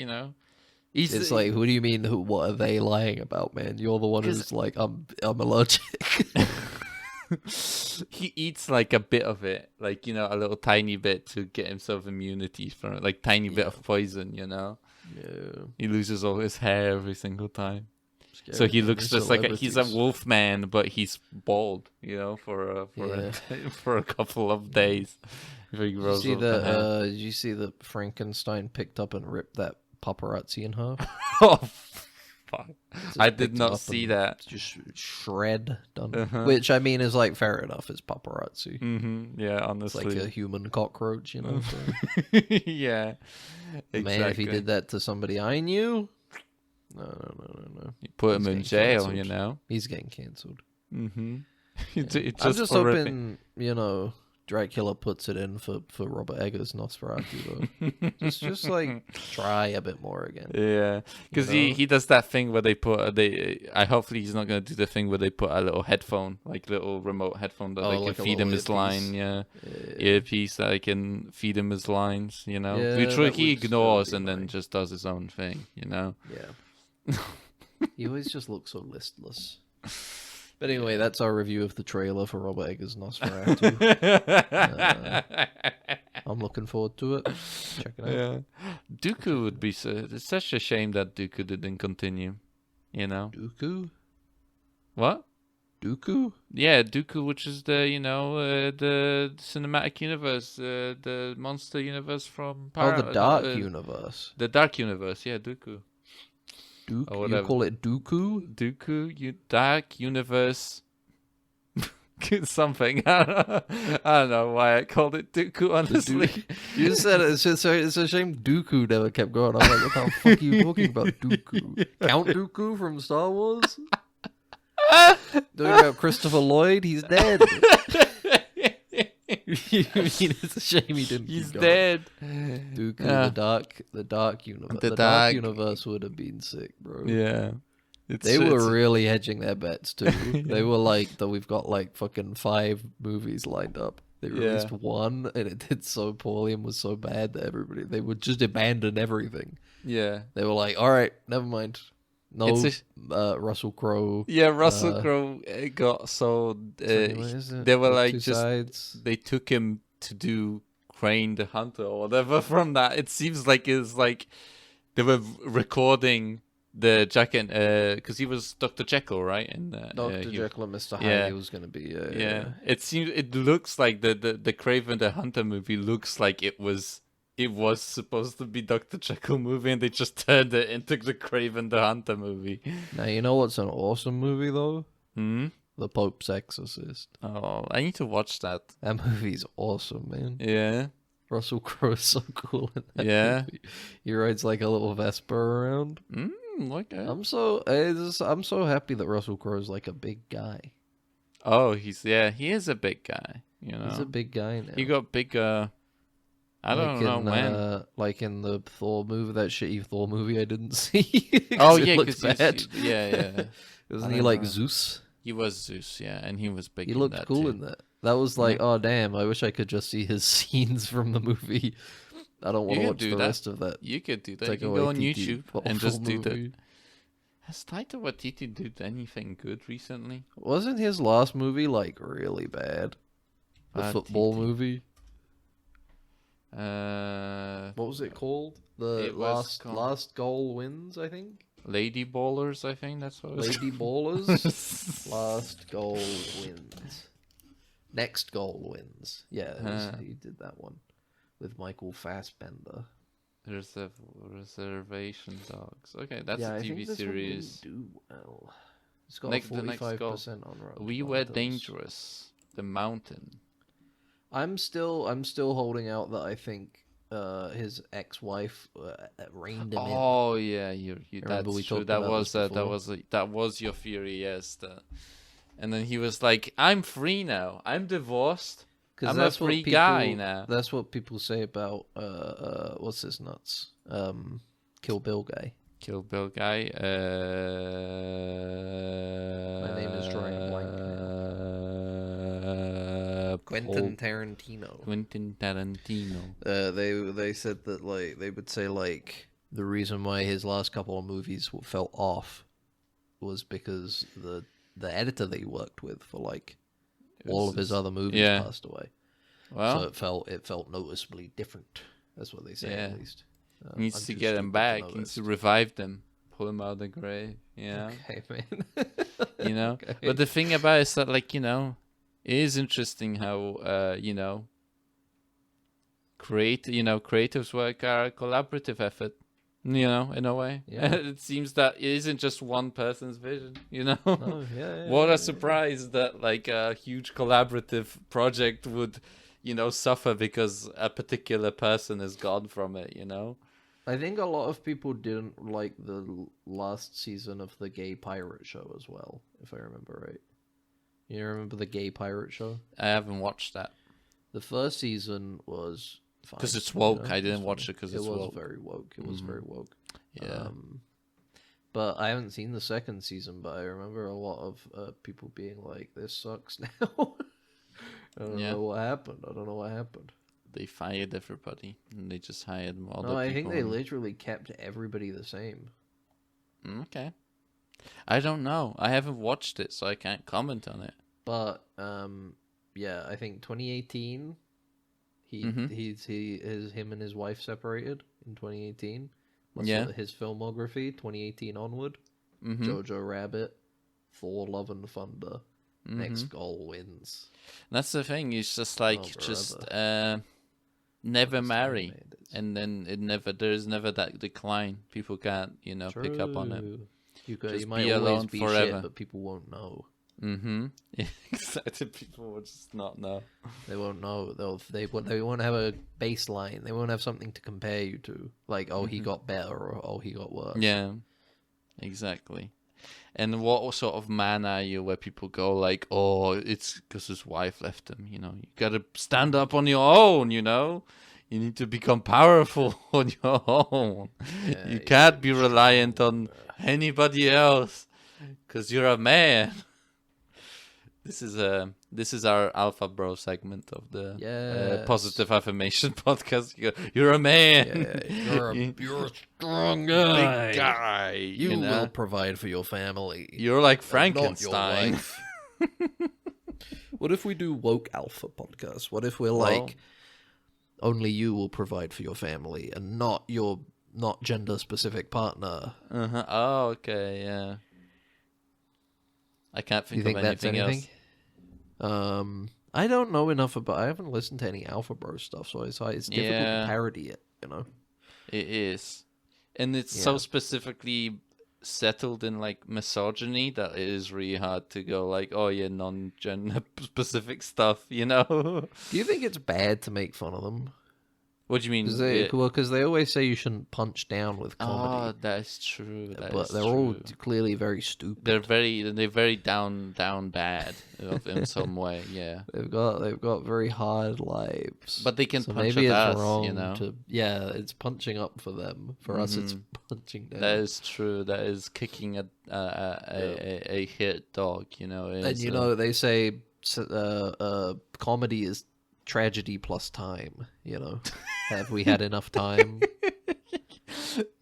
[SPEAKER 2] it's like, who do you mean? What are they lying about, man? You're the one who's like, I'm allergic.
[SPEAKER 3] He eats like a bit of it, like a little tiny bit to get himself immunity from it, like tiny bit of poison. Yeah. He loses all his hair every single time. Scary. So he looks just like he's a wolf man, but he's bald, for a couple of days. Did you see that Frankenstein picked up and ripped that paparazzi in half?
[SPEAKER 2] Oh,
[SPEAKER 3] fuck! I did not see that.
[SPEAKER 2] Just shred done, which I mean is like fair enough. It's paparazzi.
[SPEAKER 3] Mm-hmm. Yeah, honestly,
[SPEAKER 2] it's like a human cockroach, So.
[SPEAKER 3] Yeah, exactly.
[SPEAKER 2] Man, if he did that to somebody I knew. No.
[SPEAKER 3] You put him in jail,
[SPEAKER 2] He's getting cancelled.
[SPEAKER 3] Mm-hmm.
[SPEAKER 2] I'm just hoping, Dracula puts it in for Robert Eggers' Nosferatu, though. just like try a bit more again.
[SPEAKER 3] Yeah, because he does that thing where hopefully he's not going to do the thing where they put a little headphone, like little remote headphone that they can feed him his line. Earpiece that I can feed him his lines, which he ignores and then just does his own thing,
[SPEAKER 2] Yeah. He always just looks so listless. But anyway, that's our review of the trailer for Robert Eggers' Nosferatu. I'm looking forward to it. Check it out.
[SPEAKER 3] Yeah. Dooku would be it's such a shame that Dooku didn't continue.
[SPEAKER 2] Dooku?
[SPEAKER 3] What?
[SPEAKER 2] Dooku?
[SPEAKER 3] Yeah, Dooku, which is the the cinematic universe, the monster universe from
[SPEAKER 2] the Dark Universe.
[SPEAKER 3] The Dark Universe, yeah, Dooku.
[SPEAKER 2] Dooku? You call it Dooku?
[SPEAKER 3] Dooku, Dark Universe. Something. I don't know why I called it Dooku, honestly.
[SPEAKER 2] You said it's a shame Dooku never kept going. I'm like, what the fuck are you talking about, Dooku? Count Dooku from Star Wars? Talking about Christopher Lloyd? He's dead. You mean it's a shame he didn't
[SPEAKER 3] He's
[SPEAKER 2] keep
[SPEAKER 3] dead.
[SPEAKER 2] Dooku, the dark universe. The dark universe would have been sick, bro.
[SPEAKER 3] Yeah.
[SPEAKER 2] They were really hedging their bets too. They were like, we've got like fucking 5 movies lined up. They released one and it did so poorly and was so bad that they would just abandon everything.
[SPEAKER 3] Yeah.
[SPEAKER 2] They were like, all right, never mind. No, Russell Crowe.
[SPEAKER 3] Yeah, Russell Crowe got so... they were like they took him to do Crane the Hunter or whatever from that. It seems like it's like they were recording the jacket because he was Dr. Jekyll, right? And
[SPEAKER 2] Dr. Jekyll and Mr. Hyde was going to be...
[SPEAKER 3] It looks like the Craven the Hunter movie looks like it was supposed to be Dr. Jekyll movie, and they just turned it into the Craven the Hunter movie.
[SPEAKER 2] Now, you know what's an awesome movie, though?
[SPEAKER 3] Hmm?
[SPEAKER 2] The Pope's Exorcist.
[SPEAKER 3] Oh, I need to watch that.
[SPEAKER 2] That movie's awesome, man.
[SPEAKER 3] Yeah.
[SPEAKER 2] Russell Crowe's so cool in that movie. He rides like a little Vesper around.
[SPEAKER 3] Okay.
[SPEAKER 2] I'm so happy that Russell Crowe's like a big guy.
[SPEAKER 3] Oh, he is a big guy.
[SPEAKER 2] He's a big guy now.
[SPEAKER 3] He got bigger... I don't know when.
[SPEAKER 2] Like in the Thor movie, that shitty Thor movie I didn't see.
[SPEAKER 3] Oh yeah,
[SPEAKER 2] because
[SPEAKER 3] bad. Yeah.
[SPEAKER 2] Wasn't he like Zeus?
[SPEAKER 3] He was Zeus, yeah, and he was big.
[SPEAKER 2] He looked cool
[SPEAKER 3] too.
[SPEAKER 2] in that. That was like, oh damn! I wish I could just see his scenes from the movie. I don't want to watch the rest of that.
[SPEAKER 3] You could do that. You can go on YouTube and just do that. Has Taika Waititi did anything good recently?
[SPEAKER 2] Wasn't his last movie like really bad? The football movie. What was it called? The last goal wins, I think.
[SPEAKER 3] Lady Ballers, I think that's what it was.
[SPEAKER 2] Lady Ballers. Last goal wins. Next goal wins. Yeah, he did that one with Michael Fassbender.
[SPEAKER 3] Reservation Dogs. Okay, that's a TV series.
[SPEAKER 2] Really do well. It's got 45% on Rotten.
[SPEAKER 3] We Were Dangerous. The Mountain.
[SPEAKER 2] I'm still holding out that I think his ex-wife reined him in.
[SPEAKER 3] Oh yeah, that's true. That was your theory, yes. And then he was like, "I'm free now. I'm divorced. I'm a free guy now."
[SPEAKER 2] That's what people say about what's his nuts? Kill Bill guy.
[SPEAKER 3] Kill Bill guy.
[SPEAKER 2] My name is drawing a blank now. Quentin Tarantino. They said that like they would say like the reason why his last couple of movies felt off was because the editor that he worked with for like all of his other movies passed away.
[SPEAKER 3] Well,
[SPEAKER 2] so it felt noticeably different. That's what they say at least.
[SPEAKER 3] Needs to get them back. Needs to revive them, pull them out of the grave. Yeah.
[SPEAKER 2] Okay, man.
[SPEAKER 3] You know.
[SPEAKER 2] Okay.
[SPEAKER 3] But the thing about it is that, like, you know, it is interesting how creatives work are a collaborative effort. You know, in a way. Yeah. It seems that it isn't just one person's vision. You know.
[SPEAKER 2] Oh,
[SPEAKER 3] What a surprise that like a huge collaborative project would, suffer because a particular person is gone from it. You know.
[SPEAKER 2] I think a lot of people didn't like the last season of the Gay Pirate Show as well, if I remember right. You remember the Gay Pirate Show?
[SPEAKER 3] I haven't watched that.
[SPEAKER 2] The first season was fine.
[SPEAKER 3] Because it's woke. I didn't watch it because it's woke.
[SPEAKER 2] It was very woke. It was very woke.
[SPEAKER 3] Yeah.
[SPEAKER 2] But I haven't seen the second season, but I remember a lot of people being like, this sucks now. I don't know what happened.
[SPEAKER 3] They fired everybody, and they just hired more.
[SPEAKER 2] No, I think they literally kept everybody the same.
[SPEAKER 3] Okay. I don't know. I haven't watched it, so I can't comment on it.
[SPEAKER 2] But, I think 2018, him and his wife separated in 2018. His filmography, 2018 onward. Jojo Rabbit, Thor: Love and Thunder, Next Goal Wins.
[SPEAKER 3] That's the thing. It's just like never marry, and then there's never that decline. People can't pick up on it.
[SPEAKER 2] You might always be forever. Shit, but people won't know.
[SPEAKER 3] Exactly. People will just not know.
[SPEAKER 2] They won't know. They won't have a baseline. They won't have something to compare you to. Like, he got better, or he got worse.
[SPEAKER 3] Yeah, exactly. And what sort of man are you where people go like, oh, it's because his wife left him, you gotta stand up on your own, you need to become powerful on your own. Yeah, you can't be reliant on anybody else because you're a man. This is our Alpha Bro segment of the Positive Affirmation podcast. You're a man.
[SPEAKER 2] Yeah, you're a strong guy.
[SPEAKER 3] Big guy.
[SPEAKER 2] You will provide for your family.
[SPEAKER 3] You're like Frankenstein.
[SPEAKER 2] Not your wife. What if we do woke Alpha podcast? What if we're like, only you will provide for your family and not gender specific partner?
[SPEAKER 3] Oh, okay, yeah. I can't think of anything else.
[SPEAKER 2] I don't know enough about. I haven't listened to any Alpha Bro stuff, so it's difficult to parody it.
[SPEAKER 3] It is, and it's so specifically settled in like misogyny that it is really hard to go like, non-gender specific stuff.
[SPEAKER 2] Do you think it's bad to make fun of them?
[SPEAKER 3] What do you mean?
[SPEAKER 2] Because they always say you shouldn't punch down with comedy.
[SPEAKER 3] Oh, that's true.
[SPEAKER 2] But they're all clearly very stupid.
[SPEAKER 3] They're very down bad in some way. Yeah,
[SPEAKER 2] they've got very hard lives.
[SPEAKER 3] But they can punch
[SPEAKER 2] maybe
[SPEAKER 3] at
[SPEAKER 2] it's
[SPEAKER 3] us,
[SPEAKER 2] wrong
[SPEAKER 3] you know.
[SPEAKER 2] It's punching up for them. For us, it's punching down.
[SPEAKER 3] That is true. That is kicking a hit dog. You know.
[SPEAKER 2] And you know they say comedy is tragedy plus time. You know, have we had enough time?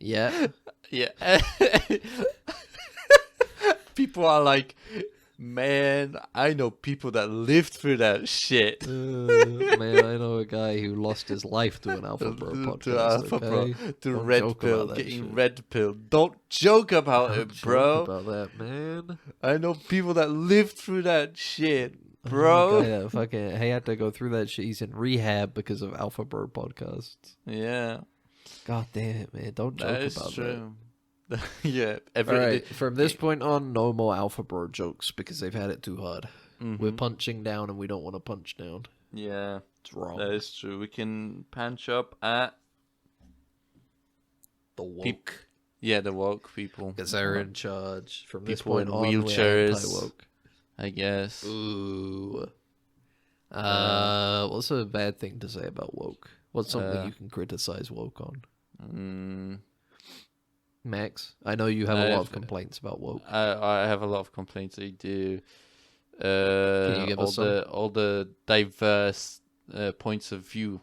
[SPEAKER 2] Yeah.
[SPEAKER 3] People are like, man, I know people that lived through that shit.
[SPEAKER 2] Man, I know a guy who lost his life to an Alpha Bro podcast.
[SPEAKER 3] To red pill, getting red pill. Don't joke about it, bro.
[SPEAKER 2] Don't joke about that, man.
[SPEAKER 3] I know people that lived through that shit, bro.
[SPEAKER 2] Yeah, fucking, he had to go through that shit. He's in rehab because of Alpha Bro podcasts.
[SPEAKER 3] Yeah.
[SPEAKER 2] God damn it, man. Don't joke about
[SPEAKER 3] true. That. Yeah.
[SPEAKER 2] Alright, from this point on, no more Alpha Bro jokes because they've had it too hard. We're punching down and we don't want to punch down.
[SPEAKER 3] Yeah.
[SPEAKER 2] It's wrong.
[SPEAKER 3] That is true. We can punch up at
[SPEAKER 2] the woke.
[SPEAKER 3] The woke people.
[SPEAKER 2] Because they're in charge. From this
[SPEAKER 3] people
[SPEAKER 2] point
[SPEAKER 3] in
[SPEAKER 2] on,
[SPEAKER 3] wheelchairs.
[SPEAKER 2] we're anti-woke.
[SPEAKER 3] I guess.
[SPEAKER 2] Ooh. What's a bad thing to say about woke? What's something you can criticize woke on? Max, I know you have a lot of complaints about woke.
[SPEAKER 3] I have a lot of complaints. I do.
[SPEAKER 2] Can you give us
[SPEAKER 3] all the diverse points of view.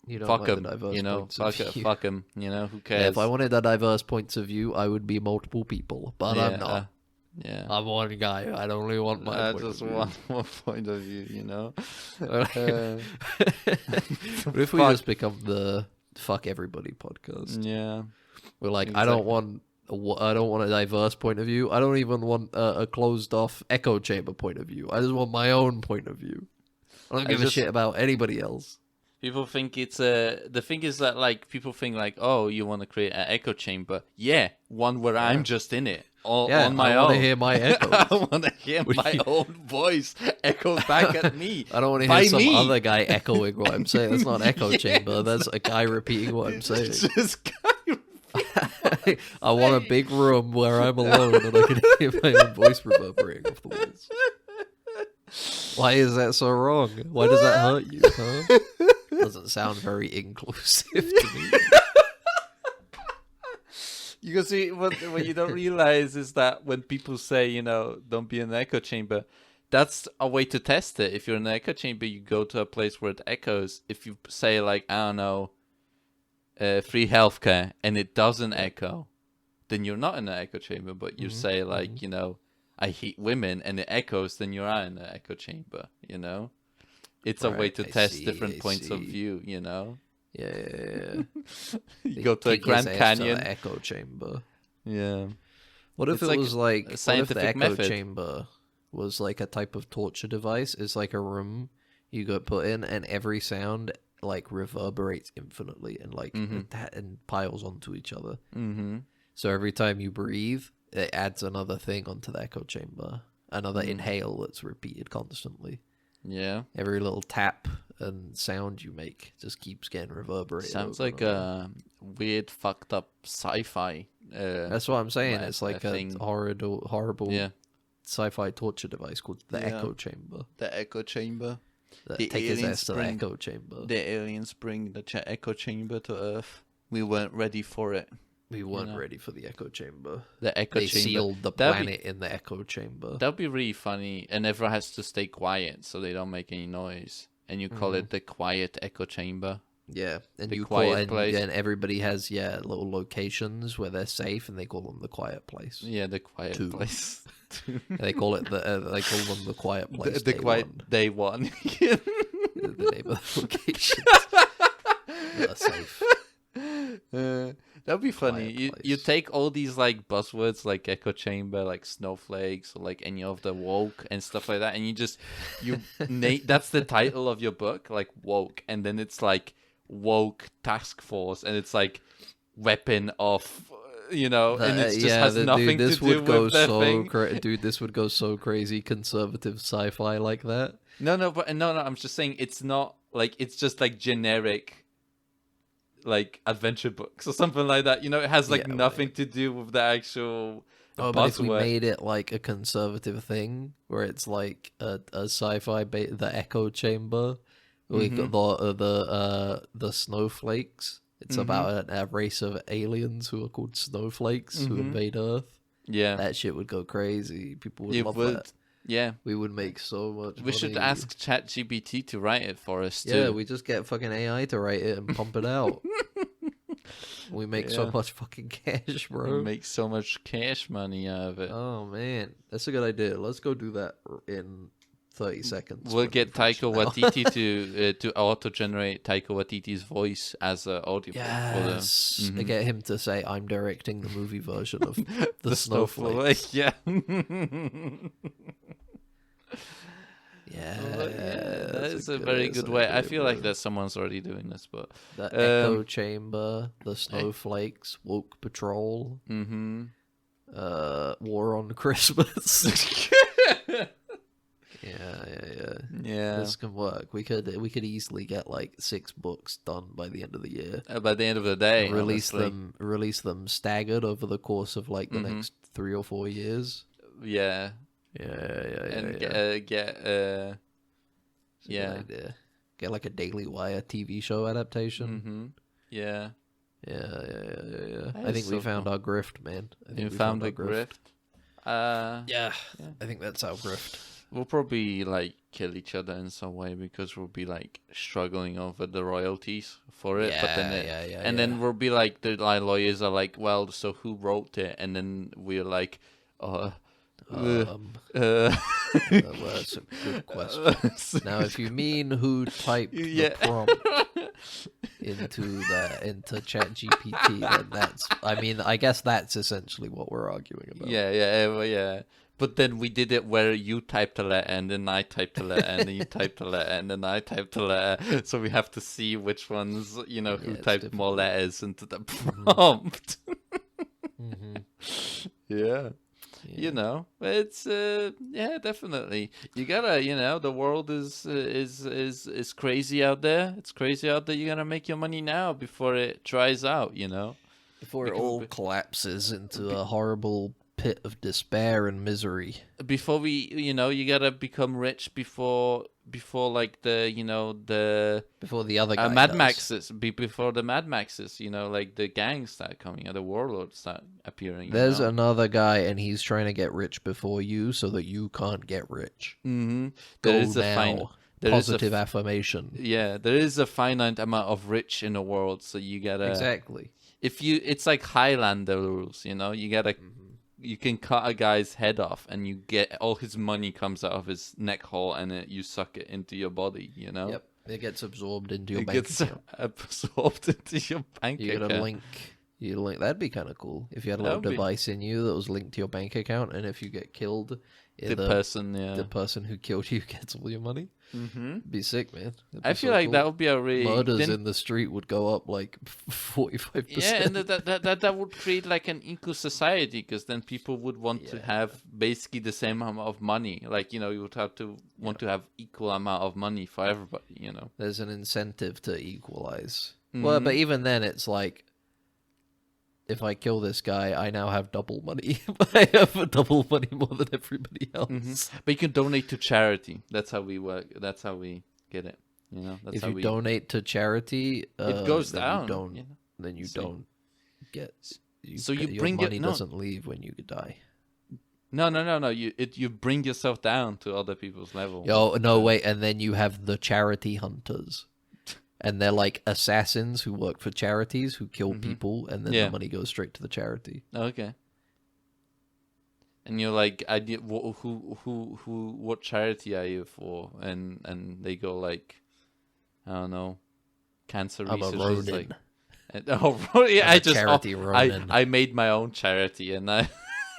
[SPEAKER 2] You don't
[SPEAKER 3] fuck
[SPEAKER 2] like
[SPEAKER 3] them,
[SPEAKER 2] the diverse
[SPEAKER 3] you know.
[SPEAKER 2] points of view.
[SPEAKER 3] Fuck them, you know. Who cares?
[SPEAKER 2] Yeah, if I wanted a diverse points of view, I would be multiple people, but I'm not.
[SPEAKER 3] Yeah,
[SPEAKER 2] I'm one guy. I only want my point
[SPEAKER 3] just
[SPEAKER 2] of view.
[SPEAKER 3] one point of view, you know.
[SPEAKER 2] What if we just become the fuck everybody podcast?
[SPEAKER 3] Yeah,
[SPEAKER 2] we're like, exactly. I don't want a diverse point of view. I don't even want a closed off echo chamber point of view. I just want my own point of view. I don't give a shit about anybody else.
[SPEAKER 3] People think it's the thing is that like people think like, oh, you want to create an echo chamber? Yeah, one where I'm just in it. On my own.
[SPEAKER 2] I want to hear my echoes.
[SPEAKER 3] I want to hear my own voice echoed back at me.
[SPEAKER 2] I don't want to hear some other guy echoing what I'm saying. That's not an echo chamber. That's a guy repeating what I'm saying.
[SPEAKER 3] Just guy.
[SPEAKER 2] I want a big room where I'm alone and I can hear my own voice reverberating off the walls. Why is that so wrong? Why does that hurt you? Huh? Doesn't sound very inclusive to me.
[SPEAKER 3] You can see what you don't realize is that when people say, you know, don't be in an echo chamber, that's a way to test it. If you're in an echo chamber, you go to a place where it echoes. If you say like, I don't know, free healthcare, and it doesn't echo, then you're not in an echo chamber. But you say like, you know, I hate women, and it echoes, then you are in an echo chamber. You know, it's a way to test different points of view. You know.
[SPEAKER 2] Yeah.
[SPEAKER 3] You go to a Grand Canyon
[SPEAKER 2] to echo chamber.
[SPEAKER 3] Yeah.
[SPEAKER 2] What if it was like
[SPEAKER 3] a scientific
[SPEAKER 2] what if the
[SPEAKER 3] method.
[SPEAKER 2] Echo chamber was like a type of torture device? It's like a room you got put in, and every sound like reverberates infinitely and like and piles onto each other. So every time you breathe, it adds another thing onto the echo chamber, another inhale that's repeated constantly.
[SPEAKER 3] Yeah.
[SPEAKER 2] Every little tap and sound you make just keeps getting reverberated.
[SPEAKER 3] Sounds like a weird, fucked up sci-fi.
[SPEAKER 2] That's what I'm saying. It's like a horrible sci-fi torture device called the Echo Chamber.
[SPEAKER 3] The Echo Chamber.
[SPEAKER 2] Take his ass to the Echo Chamber.
[SPEAKER 3] The aliens bring the Echo Chamber to Earth. We weren't ready for it.
[SPEAKER 2] We weren't ready for the Echo Chamber.
[SPEAKER 3] The Echo Chamber.
[SPEAKER 2] They sealed the planet in the Echo Chamber.
[SPEAKER 3] That'd be really funny. And everyone has to stay quiet so they don't make any noise. And you call it the Quiet Echo Chamber.
[SPEAKER 2] Yeah. And
[SPEAKER 3] the
[SPEAKER 2] you
[SPEAKER 3] quiet place.
[SPEAKER 2] And everybody has, little locations where they're safe, and they call them the Quiet Place.
[SPEAKER 3] Yeah, the Quiet Place.
[SPEAKER 2] They call it they call them the Quiet Place.
[SPEAKER 3] The Quiet Day One.
[SPEAKER 2] The name of the location. They're safe.
[SPEAKER 3] That'd be funny. You take all these like buzzwords like echo chamber, like snowflakes, or like any of the woke and stuff like that, and that's the title of your book, like woke, and then it's like woke task force, and it's like weapon of, you know, and it just has nothing to do with the thing.
[SPEAKER 2] Dude, this would go so crazy conservative sci-fi like that.
[SPEAKER 3] No. I'm just saying it's not like it's just like generic. like adventure books or something like that. It has like nothing to do with the actual.
[SPEAKER 2] But if we made it like a conservative thing, where it's like a sci-fi, the echo chamber, we got the snowflakes. It's about a race of aliens who are called snowflakes who invade Earth.
[SPEAKER 3] Yeah,
[SPEAKER 2] that shit would go crazy. People would love that.
[SPEAKER 3] Yeah,
[SPEAKER 2] we would make so much money.
[SPEAKER 3] We should ask ChatGPT to write it for us too.
[SPEAKER 2] Yeah, we just get fucking AI to write it and pump it out. We make so much fucking cash, bro.
[SPEAKER 3] We make so much cash money out of it.
[SPEAKER 2] Oh man, that's a good idea. Let's go do that in 30 seconds.
[SPEAKER 3] We'll get Taika Waititi to auto-generate Taika Waititi's voice as an audio.
[SPEAKER 2] Yes, I get him to say, "I'm directing the movie version of the Snowflake."
[SPEAKER 3] Yeah.
[SPEAKER 2] Yeah,
[SPEAKER 3] that is a very good way. I feel like that someone's already doing this, but
[SPEAKER 2] the echo chamber, the snowflakes, woke patrol, war on Christmas. Yeah. This can work. We could easily get like 6 books done by the end of the year.
[SPEAKER 3] By the end of the day,
[SPEAKER 2] release them staggered over the course of like the next 3 or 4 years.
[SPEAKER 3] Yeah.
[SPEAKER 2] Get like a Daily Wire TV show adaptation.
[SPEAKER 3] Yeah.
[SPEAKER 2] I think we found our grift, man.
[SPEAKER 3] You found a grift.
[SPEAKER 2] Yeah, I think that's our grift.
[SPEAKER 3] We'll probably like kill each other in some way because we'll be like struggling over the royalties for it. But then then we'll be like the lawyers are like, well, so who wrote it? And then we're like,
[SPEAKER 2] well, that's a good question. Now, if you mean who typed the prompt into ChatGPT, then I guess that's essentially what we're arguing about.
[SPEAKER 3] Yeah. But then we did it where you typed a letter, and then I typed a letter, and then you typed a letter, and then I typed a letter. So we have to see which ones, who typed more letters into the prompt. Yeah. It's definitely. You gotta, the world is crazy out there. It's crazy out there. You gotta make your money now before it dries out.
[SPEAKER 2] Before it all collapses into a horrible pit of despair and misery.
[SPEAKER 3] Before we, you gotta become rich before like
[SPEAKER 2] before the other guy
[SPEAKER 3] Mad Maxes, before the Mad Maxes, like the gangs start coming and the warlords start appearing.
[SPEAKER 2] There's another guy and he's trying to get rich before you so that you can't get rich. Positive affirmation.
[SPEAKER 3] Yeah, there is a finite amount of rich in the world, so you gotta
[SPEAKER 2] exactly.
[SPEAKER 3] It's like Highlander rules, you gotta. You can cut a guy's head off, and you get all his money comes out of his neck hole, and you suck it into your body.
[SPEAKER 2] Yep, it gets absorbed into your bank account.
[SPEAKER 3] Absorbed into your bank account.
[SPEAKER 2] You get a link. That'd be kind of cool if you had a little device in you that was linked to your bank account, and if you get killed, the person who killed you gets all your money. Be sick, man.
[SPEAKER 3] I feel like that would be a really
[SPEAKER 2] murders in the street would go up like 45%.
[SPEAKER 3] Yeah, and that would create like an eco society because then people would want to have basically the same amount of money. Like you would have to want to have equal amount of money for everybody.
[SPEAKER 2] There's an incentive to equalize. Well, but even then, it's like, if I kill this guy, I now have double money. I have double money more than everybody else.
[SPEAKER 3] But you can donate to charity. That's how we work. That's how we get it. That's
[SPEAKER 2] if you donate to charity,
[SPEAKER 3] it goes down.
[SPEAKER 2] Then you don't get.
[SPEAKER 3] So your
[SPEAKER 2] bring money doesn't leave when you die.
[SPEAKER 3] No. You bring yourself down to other people's level.
[SPEAKER 2] Wait, and then you have the charity hunters. And they're like assassins who work for charities who kill people, and then the money goes straight to the charity.
[SPEAKER 3] Okay. And you're like, what charity are you for? And they go like, I don't know, cancer research.
[SPEAKER 2] I'm a Ronin.
[SPEAKER 3] I made my own charity, and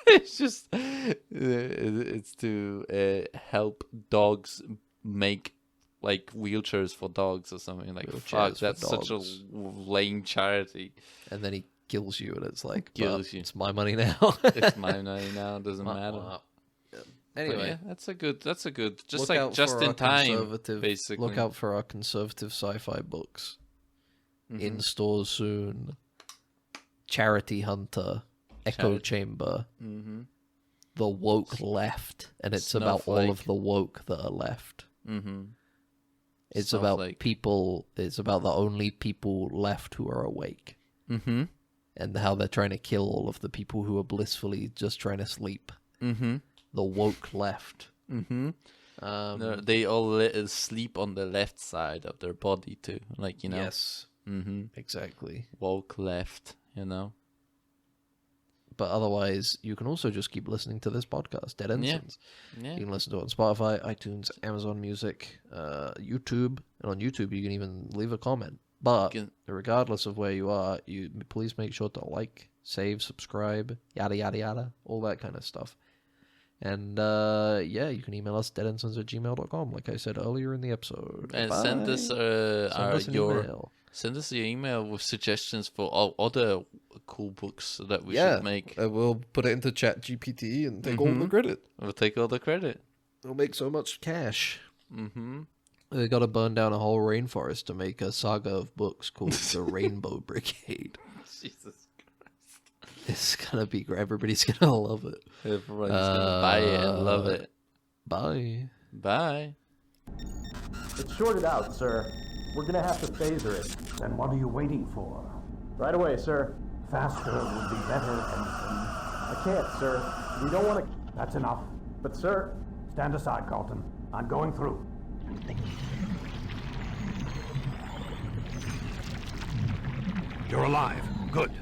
[SPEAKER 3] it's just it's to help dogs make like wheelchairs for dogs or something. Like, fuck, that's such a lame charity.
[SPEAKER 2] And then he kills you, and it's like,
[SPEAKER 3] kills you.
[SPEAKER 2] It's my money now.
[SPEAKER 3] It's my money now. It doesn't matter.
[SPEAKER 2] Anyway,
[SPEAKER 3] that's a good. Just like just in time, basically.
[SPEAKER 2] Look out for our conservative sci-fi books. in stores soon. Charity Hunter, Echo Chamber, The Woke Left, and it's about all of the woke that are left. It's about people. It's about the only people left who are awake, and how they're trying to kill all of the people who are blissfully just trying to sleep. The woke left.
[SPEAKER 3] They all sleep on the left side of their body too, like
[SPEAKER 2] Yes. Exactly.
[SPEAKER 3] Woke left,
[SPEAKER 2] But otherwise, you can also just keep listening to this podcast, Dead Ensigns.
[SPEAKER 3] Yeah.
[SPEAKER 2] You can listen to it on Spotify, iTunes, Amazon Music, YouTube. And on YouTube, you can even leave a comment. But regardless of where you are, please make sure to like, save, subscribe, yada, yada, yada, all that kind of stuff. And, you can email us, deadensigns@gmail.com, like I said earlier in the episode.
[SPEAKER 3] And send us email. Send us your email with suggestions for other cool books that we should make.
[SPEAKER 2] We'll put it into ChatGPT and take all the credit.
[SPEAKER 3] We'll take all the credit.
[SPEAKER 2] We'll make so much cash. We got to burn down a whole rainforest to make a saga of books called The Rainbow Brigade.
[SPEAKER 3] Jesus Christ.
[SPEAKER 2] It's going to be great. Everybody's going to love it.
[SPEAKER 3] Everybody's going to buy it and love it.
[SPEAKER 2] Bye.
[SPEAKER 3] Bye.
[SPEAKER 4] It's shorted out, sir. We're gonna have to phaser it.
[SPEAKER 5] Then what are you waiting for?
[SPEAKER 4] Right away, sir.
[SPEAKER 5] Faster would be better, Ensign.
[SPEAKER 4] I can't, sir. We don't want to...
[SPEAKER 5] That's enough.
[SPEAKER 4] But, sir...
[SPEAKER 5] Stand aside, Carlton. I'm going through. You're alive. Good.